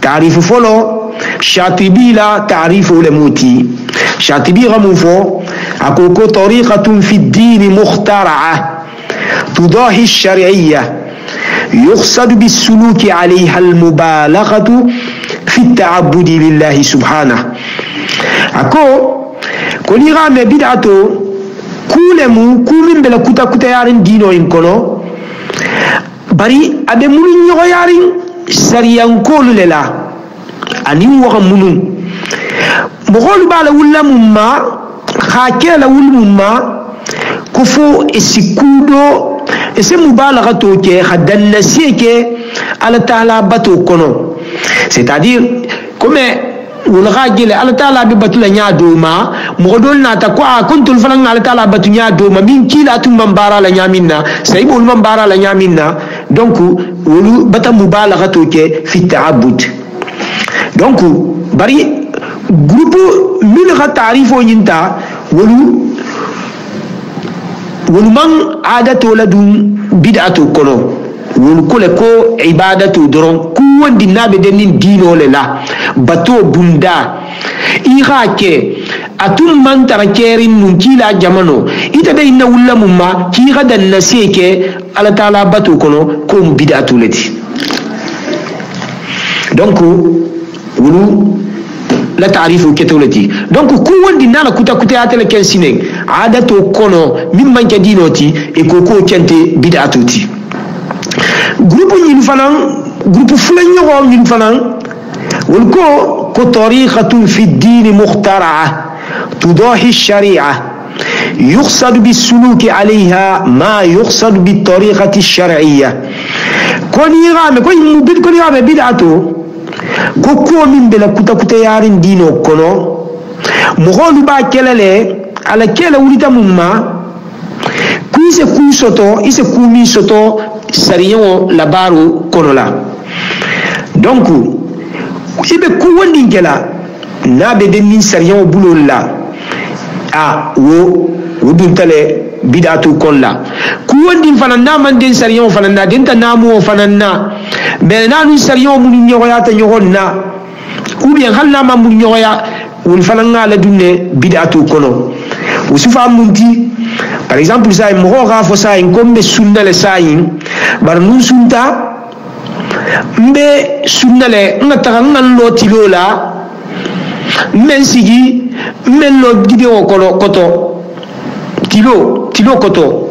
ta'rifu folo شاطبي لا تعريف لموتي شاطبي غموفو أكوكو طريقة في الدين مخترعة تضاهي الشرعية يقصد بالسلوك عليها المبالغة في التعبد لله سبحانه أكو كوني غام بدعتو كولمو كومن بلا كتا كتا يارين دينو ينكونو بري أبي مولين يغو يارين سريان كولو للا ani waxa munun mogol bala wulla mumma khakela wul mumma kufu isikudo ese mubalagha to ke khadanna sieke ala taala bato kono c'est-à-dire comme wul khagele ala taala bi batula nyaado ma mogodol nata ko kuntul falan ala taala batu nyaado ma min kila tum mambara la nyamina saybul mambara la nyamina donc wulu bata mubalagha to ke fi ta'abbud. Donc bari groupe min ga ta'rifo nyinta wolu man adato ladum bid'atu kono wolu kole ko ibadatu doron ku wondi nabe denin dino le la bato bunda irake atum man tarakerin nun kila jamano ita be inna wulla mumma ki gadan nasike ala taala bato kono ko bid'atu leti. Donc wulu la ta'rifu ketolati donc ku wondi nana kuta atele kensine adato kono mimman jadinoti e ko kente bid'atuti groupe ñin fanan groupe fulan ñogo ñin fanan wol ko tariqatun fi ad-din mukhtara'a tudahi ash-shari'a يقصد بالسلوك عليها ما يقصد بالطريقة الشرعية كوني غامي كوني غامي بدعته koko min bela kuta yarin dino kono mogolu ba kelele ala kele wulita mumma kuise kusoto ise kumi soto sariyo labaru kono la donc ibe ku wondi ngela nabe de min sariyo bulolla a wo dum tale bid'atu kolla ku wondi fanana man den sariyo fanana den ta namu fanana mais nanu sariyo mun ñogoyata ñogonna ou bien halna ma mun ñogoya wol fananga la dunne bid'atu kono usufa munti par exemple ça mo ga fo ça en comme sunna le sayin bar nun sunta mbe sunna le ngata ngan lo tilola men sigi men lo video koto tilo koto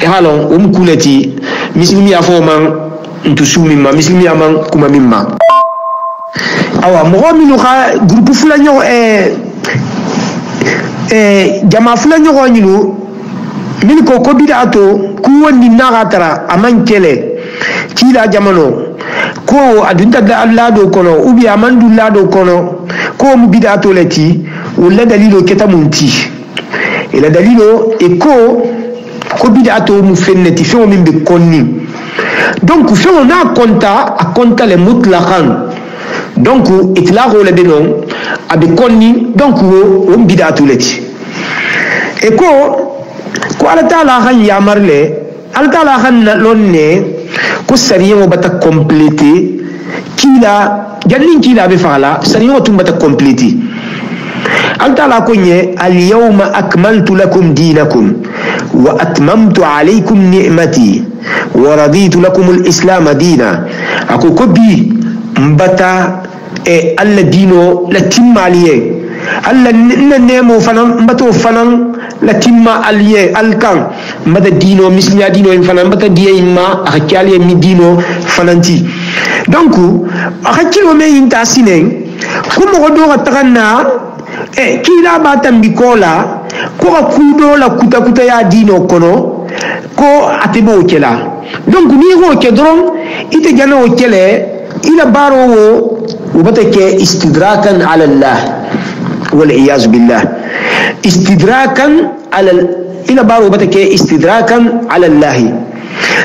e halon kuleti mislimi afo man ntusumi ma mislimi aman kuma mimma awa mo minu kha groupe fulanyo jama fulanyo nyinu min ko ko bid'ato ku wonni nagatara aman kele kila jamano ko adunta da Allah do kono ubi amandu lado kono ko mu bid'ato lati wala dalilo ketamunti ila dalilo e ko bid'ato mu fenneti fe min be konni donc fe on a compta le mutlaqan donc itlaqo le benon abi konni donc o bid'ato lati e ko ala taala han yamarle ala taala han lonne ko sariyo bata compléter kila jannin kila be fala sariyo tum bata compléter ala taala ko nye al yawma akmaltu lakum dinakum wa atmamtu alaykum ni'mati wa raditu lakum al islam dina ako ko bi mbata e alla dino la timmaliye alla nemo fanan mbato fanan la timma allié alkan mbata dino misliya dino en fanan mbata diye imma akali mi dino fananti donc akilo me inta sinen ko mo do taganna e kila batam bikola ko kudo la kuta ya dino kono ko atebo kela donc ni go ke dron ite jano kele ila baro wo batake istidrakan ala allah wal iyaz billah istidrakan ala ila baro batake istidrakan ala allah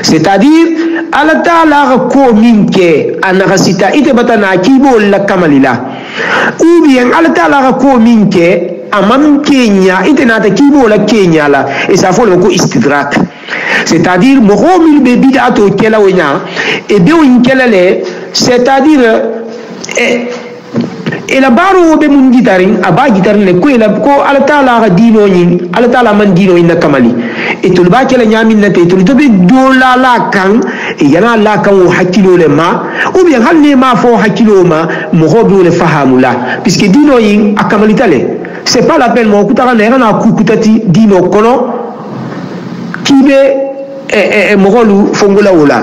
c'est-à-dire ala taala ko minke anasita ite batana kibo la kamalila ou bien ala taala ko minke amam kenya ite nata kibo la kenya la et ça faut le ko istidrak c'est-à-dire mo homil be bid'ato kela wenya e be won kelale c'est-à-dire e la baro be mun gitarin aba gitarin ne ko ila ko ala taala ga dino nyin ala taala man dino inna kamali e tul ba kala nyamin na te tul to be do la kan e yana la kan wo hakilo le ma ou bien hal ne ma fo hakilo ma mo hobi le fahamula puisque dino yin akamali tale c'est pas la peine mo kutara ne na kutati dino kono kibe mo holu fongola wala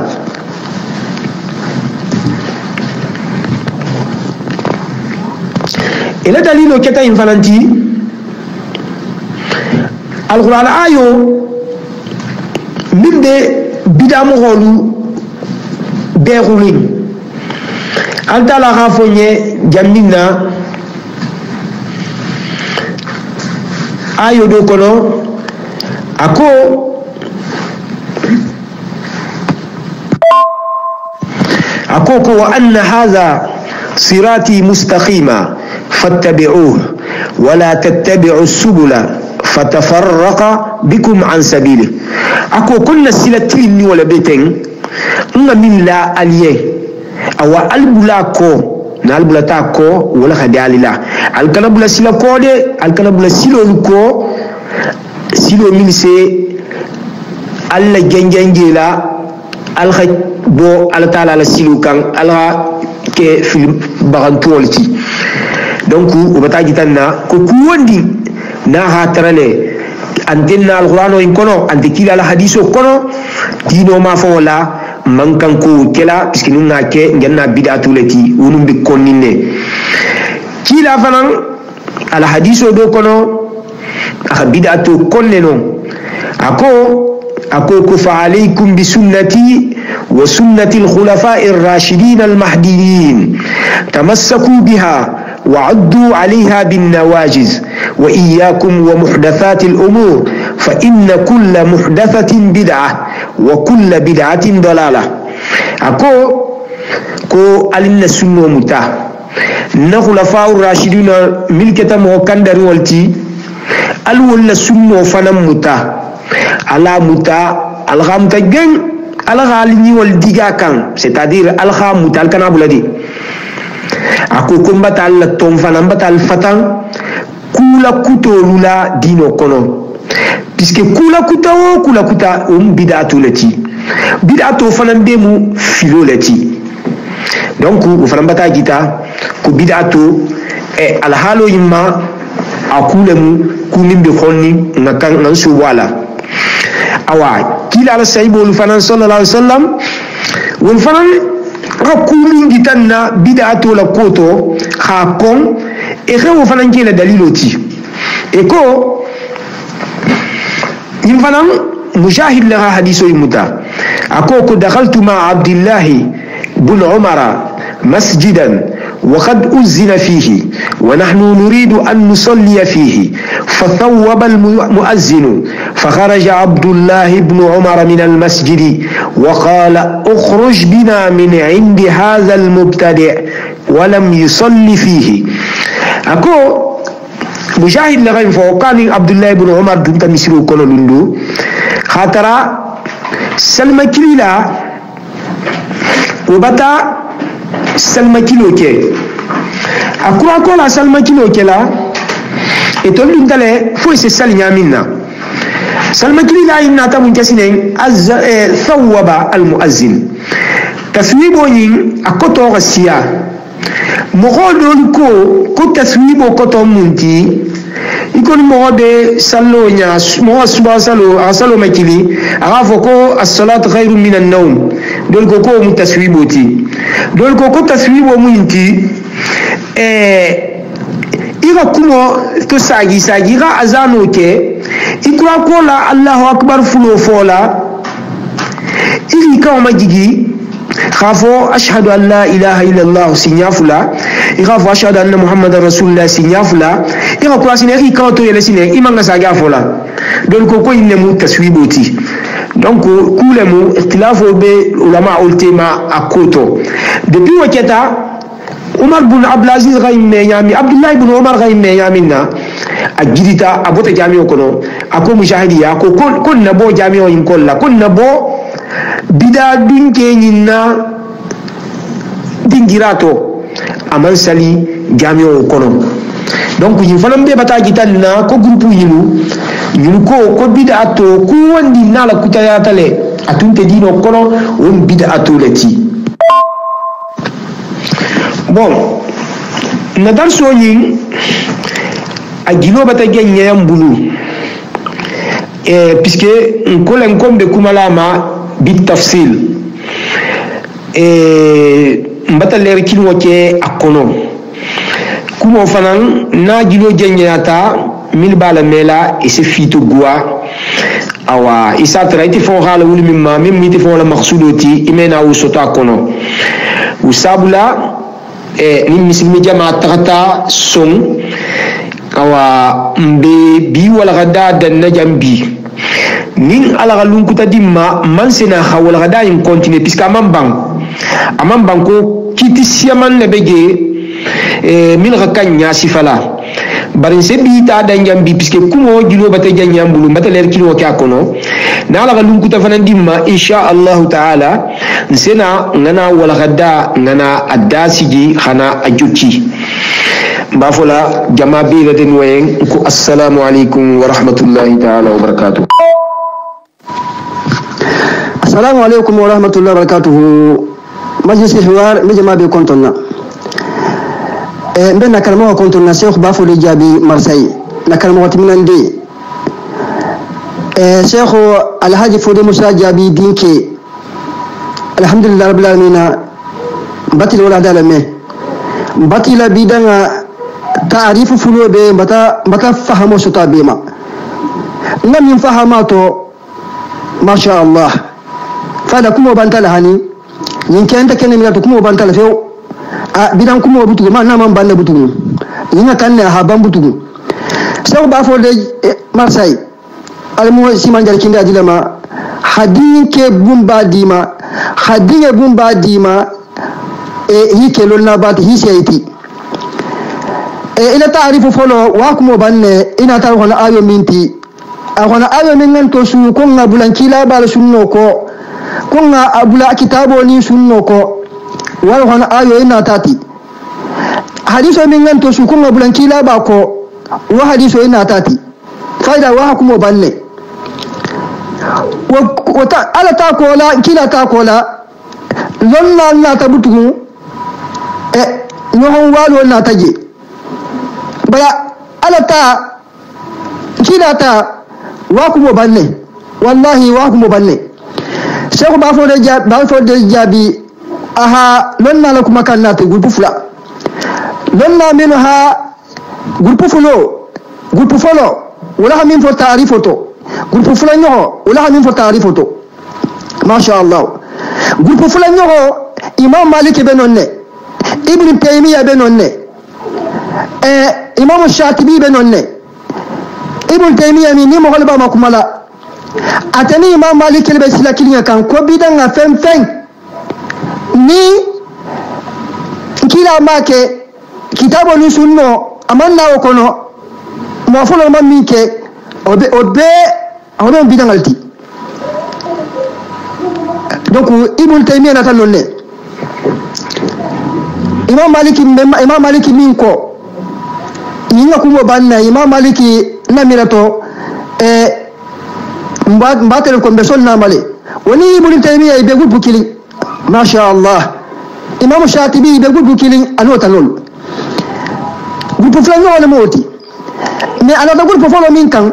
et le dalilo keta infananti alquran ayo mimbe bidamu holu berulin antala rafonye jamina ayo do kono ako ko wa anna hadha sirati mustaqima فاتبعوه ولا تتبعوا السبل فتفرق بكم عن سبيله اكو كنا سلتين ولا بيتين من لا اليه او البلاكو نالبلاتاكو ولا خدالله الكنبلا سيلكو دي الكنبلا سيلولكو سيلو من سي الله جنجنجلا الخ بو الله تعالى لا سيلو كان الله ke film barantolti donc o bata gitanna ko kuwondi na hatrale antenna alqur'ano in kono antikila la hadiso kono dino ma fa wala mankan ko kela puisque nunga ke ngenna bid'atu lati wonum bi konnine kila fanan ala hadiso do kono aka bid'atu konneno ako ko fa alaykum bi sunnati وسنة الخلفاء الراشدين المهديين تمسكوا بها وعدوا عليها بالنواجذ وإياكم ومحدثات الأمور فإن كل محدثة بدعة وكل بدعة ضلالة كو ألنا السنة متى الخلفاء الراشدين ملكة موكندر والتي ألولا السنة فنم متى على متى الغامة جن alghalini wal diga kan c'est-à-dire algha mutal kana buladi ako kumbata al tom fana mbata al fatan kula kutolula dino kono puisque kula kuta bid'atu lati bid'atu fana bemu filo lati donc o fana mbata gita ko bid'atu e al halo yimma akulemu kunimbe khonni nakan nan su wala awa kila ala sayyibul fanan sallallahu alaihi wasallam wal fanan rakulu gitanna bid'atu la koto kha kon e xewo fanan kila daliloti e ko ينفنان مجاهد لها حديث يمتا أكوكو دخلت مع عبد الله بن عمر مسجدا وقد أذن فيه ونحن نريد أن نصلي فيه فثوب المؤذن فخرج عبد الله بن عمر من المسجد وقال اخرج بنا من عند هذا المبتدع ولم يصل فيه أكو مجاهد لغاين فوقان عبد الله بن عمر دونتا مسيرو كونو لندو خاطرا سلمى كليلا وبتا سلمى كيلو كي أكو لا سلمى كيلو كي لا etol dum tale fo se sal nyamina salma kilila inna ta mun kasine thawaba al muazzin taswibo yin akoto gasiya mogodol ko taswibo koto munti ikon mogode sallo nya mo suba salo makili aga foko as-salat khairu min an-nawm dol ko mu taswiboti dol ko taswibo munti iga kumo to sagi ga azano ke ikura kola Allahu akbar fulo fola igi ka majigi khafo ashhadu an la ilaha illa Allah sinyafula iga fo ashhadu anna muhammadar rasulullah sinyafula iga kura sine igi ka to yele sine imanga saga fola don ko inne mu taswiboti donc kule mu ikhtilafo be ulama ultima akoto depuis waketa Umar bin Abdulaziz Ghaime Yami Abdullah bin Umar Ghaime Yamina ajirita abota jami'o kono ako mushahidi ako kon nabo jami'o in kolla kon nabo bida dinke nyinna dingirato aman sali jami'o kono donc yin falam be bata gitanna ko groupe yilu ko bida to ko wandi nala kutaya tale atunte dino kono on bida atuleti bon nadar soñi a gino bata genya yambulu puisque nkolen kombe kumalama bit tafsil mbata leer kilwo ke akono kumo fanan na gino genya ta mil bala mela e se fitu gua awa isa traiti fo hala wuli mimma mimmi te fo la maqsudoti imena usota kono usabula ni misilmi jama tata son kawa mbe bi wala gada dan najambi nin ala galun kuta dimma man sena hawala gada in continue puisque amam bang ko kiti siaman ne bege min rakanya sifala barin se bi ta dan jambi puisque kumo gilo bata janyam bulu bata ler kilo ka kono na ala galun kuta fanan dimma insha Allah taala sena ngana wala gada ngana adasiji khana ajuki bafola jama bi gaden wayen ko assalamu alaikum wa rahmatullahi ta'ala wa barakatuh. Assalamu alaikum wa rahmatullahi wa barakatuh. Majlis hiwar mi jama be kontonna mbe na kalma wa kontonna Sheikh Bafole Jabi Marseille na kalma watimnande Sheikh Alhaji Fode Musa Jabi Dinke alhamdulillah rabbil alamin batil wala dalame batila bidanga ta'rifu fulobe bata fahamo sota bema ngam yin fahamato masha Allah fada kumo bantala hani yin kenta kene mi to kumo bantala few a bidan kumo butugo ma na man banda butugo yin kan ne ha ban butugo Sheikh Bafole Marseille almu siman jar kinda dilama hadin ke bumba dima hadinge bumba dima hike lonna bat hiseiti ila ta'rifu folo wa kuma banne ina tar hono ayo minti hono ayo min to su ko ngabulan kila bal sunno ko nga abula kitabo ni sunno ko wal hono ayo ina tati hadiso min to su ko ngabulan kila ba ko wa hadiso ina tati faida wa kuma banne wata ala ta kola kila ta kola lonna na ta butugu nohon walo na taje baya ala ta kila ta wa kuma banne wallahi wa kuma banne Sheikh Bafole Jabi aha lonna la kuma kan na ta gurpu fula lonna minha gurpu folo wala min fo ta'rifoto groupe fulanyo wala min fo ta'rifoto masha Allah groupe fulanyo imam malik be nonne ibn taymiya be nonne imam shatibi be nonne ibn taymiya ni mo holba makumala atani imam malik be sila kilinya kan ko bidanga fem ni kila make kitabo ni sunno amanna o kono mo fulo mamike obe bidangalti donc ibn taymiya nata nonne imam maliki min ko yinga kumo banna imam maliki namirato mbatel ko be sonna male woni ibn taymiya be gudbu kili masha Allah imam shatibi be gudbu kili anota lol gudbu flanno wala moti mais ala da gudbu folo min kan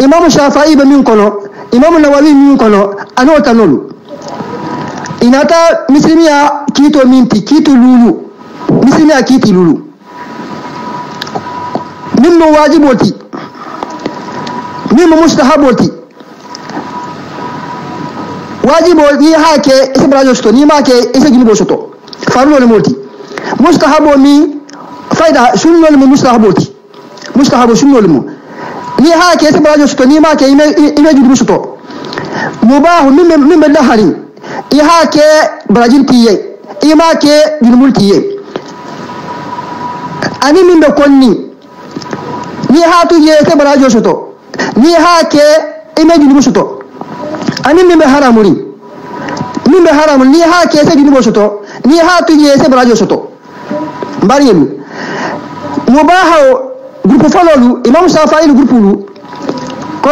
imam shafi'i be min kono imam nawawi min kono anota lol inata mislimiya kito minti kito lulu mislimiya kiti lulu mimmo wajiboti mimmo mustahaboti wajibo ni hake isbrajo sto ni make isa ginibo soto farulo le moti mustahabo mi faida sunno le mustahaboti mustahabo sunno le mu ni hake isbrajo sto ni make ime ginibo soto mubahu mimmo lahari ihake brajil tiye imake ginmul tiye ani mimbe konni ni hatu ye se barajo soto ni hake ime ginmul soto ani mimbe haramuri ni hake se ginmul soto ni hatu ye se barajo soto mbariyelu mubahu grupu fololu imam Shafi'i grupu lu ko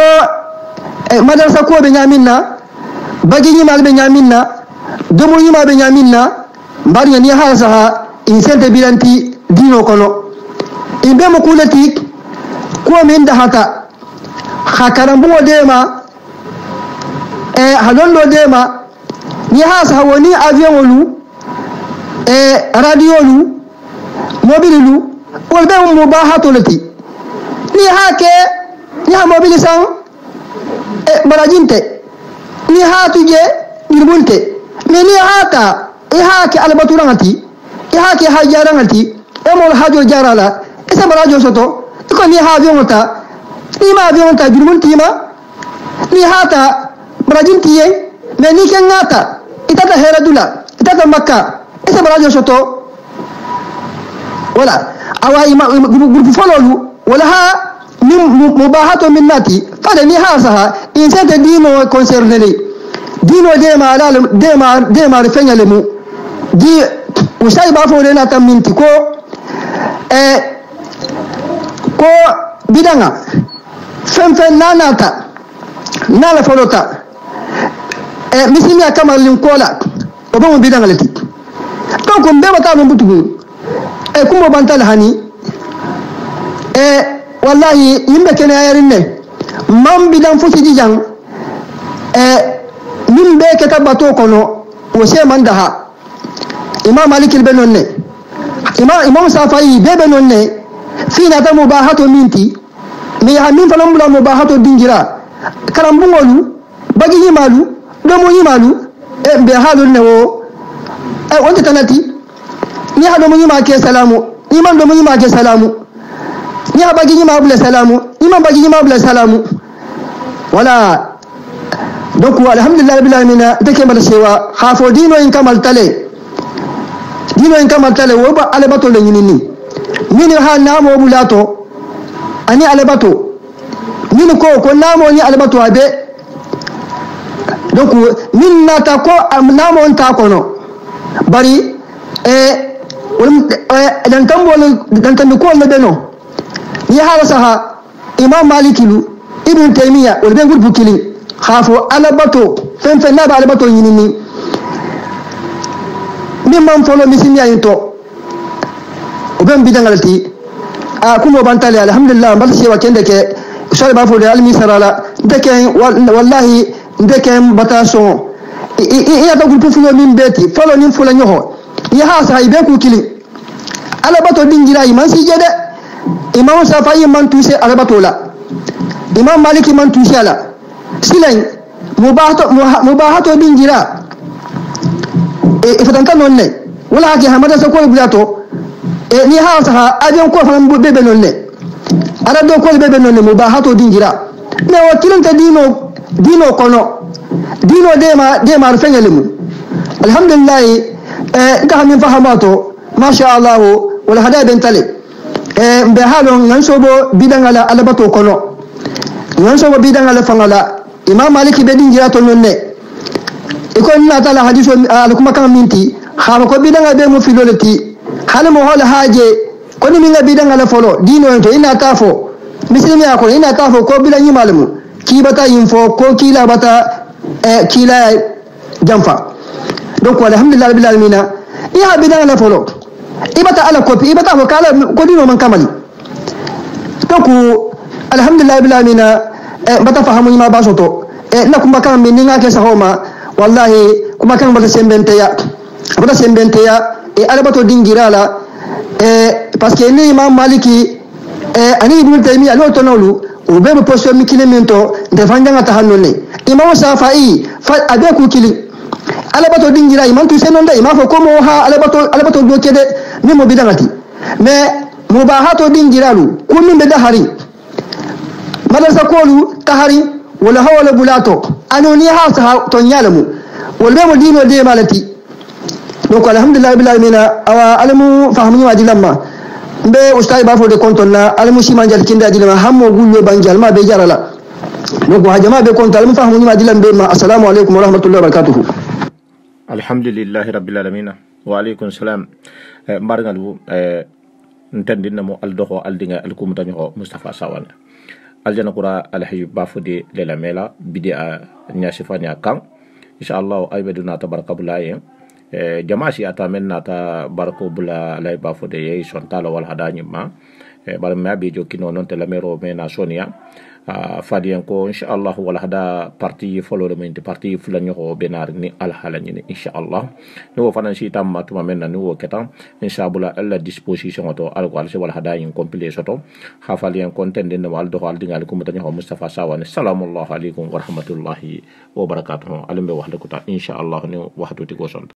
madrasa ko be nyaminna bagi yimal be nyaminna domo yima be nyaminna mbari ni hasa insente bilanti dino kono imbe mo kulati ko min da hata khakarambo dema halondo dema ni hasa woni avion lu radio lu mobile lu wol be mo bahato lati ni hake ni ha mobile san barajinte ni hatuje nirmunte meni hata ihake albaturangati ihake hajarangati emol hajo jarala isa barajo soto iko ni havionta ni ma avionta nirmunti ma ni hata barajintiye meni kengata itata heradula itata makka isa barajo soto wala awa ima grupu fololu wala ha mubahato minnati fada ni hasaha insente dino concerneli dino dema refenyale mu di usai ba fo na taminti ko ko bidanga fem nanata nala folota misimi kama linkola obo bidanga leti donc mbe bata no butugu kumbo bantala hani wallahi yimbe kene ayarinne mam bidan fusi jijang mimbe keta bato kono o se mandaha imam malik al benonne imam Shafi'i be benonne fina ta mubahato minti mi ha min falam bula mubahato dingira karambungolu bagi yimalu domo yimalu be halul ne wo wonte tanati ni ha domo yima ke salamu imam domo yima ke salamu ni ha bagi yima bula salamu imam bagi yima bula salamu wala donc alhamdulillah rabbil alamin deke mala sewa khafo dino en kamal tale wo ba alabato le nyini min ha namo bulato ani alabato min ko namo ni alabato abe donc min nata ko namo on ta kono bari dan tambo ko le beno ni hala saha imam malikilu ibn taymiya wal ben gurbu kili khafo alabato fen naba alabato yinini mimman folo misimiya yinto oben bidangalti kumo bantale alhamdulillah mbal sewa kende ke sore ba folo almi sarala deke wallahi deke batason iya to gurbu fulo min beti folo nin fula nyoho ya hasa ibe ku kili alabato dingira iman si jede imam Shafi'i man tuse alabato la imam maliki man tuse ala silan mubahato din jira ifatan kan nonne wala ke hamada sa ko bulato ni ha sa avion ko fa bebe nonne ara do ko bebe nonne mubahato din jira me wakilin ta dino kono dino de ma rufengelimu alhamdulillah nka hamin fahamato masha Allah wala hada ben tale be halon nan sobo bidangala alabato kono nan sobo bidangala fangala imam maliki be din jira to nonne iko na tala hadiso alkuma kan minti khaba ko bidanga be mu filoleti halmo hol haje ko ni minga bidangala folo dino to ina tafo mislimi ako ina tafo ko bilanyi malamu ki bata info ko kila bata kila jamfa donc alhamdulillah rabbil alamin iya bidangala folo ibata ala kopi ibata ko kala ko dino man kamali donc alhamdulillah rabbil alamin bata fahamu ma basoto na kuma kan min ninga ke sahoma wallahi kuma kan bata sembenteya alabato dingirala parce que ni imam maliki ani ibn taymiya lo tonolu o be mo posto mi kilemento de fandanga tahannone imam safai fa abe ku kili alabato dingira imam tu senonda imam fo komo ha alabato do kede ni mo bidangati mais mubahato dingiralu kumin be dahari madrasa kolu tahari wala hawala bulato anoni ha sa to nyalamu wala mo dino de malati donc alhamdulillah bil alamin awa alamu fahmu wa dilamma be ustay bafo de kontonna alamu siman jal kinda dilama hammo gullo banjal ma be jarala donc ha jama be kontal mu fahmu wa dilam be ma assalamu alaikum wa rahmatullahi wa barakatuh alhamdulillah rabbil alamin wa alaikum salam mbargalu ntandina mo aldoho aldinga alkumtanyo Mustafa Sawane aljana kura alhaji bafo de lela mela bidia nyasifanya kan inshallah aybeduna tabarakabulaye jamasi ata men nata barko bula lay bafo de yey sontala wal hadani ma bar ma be jokino non te lamero mena sonia fadiyan ko inshallah wal hada parti follow de men parti fulanyo ko benar ni al halani inshallah no fanan si tamma tuma men na no ketan inshallah alla disposition to al wal wal hada yin complet soto hafaliyan content den wal do wal dingal ko mutanyo Mustafa Sawane assalamu alaikum wa rahmatullahi wa barakatuh alimbe wahda kuta inshallah ni wahdu ti ko son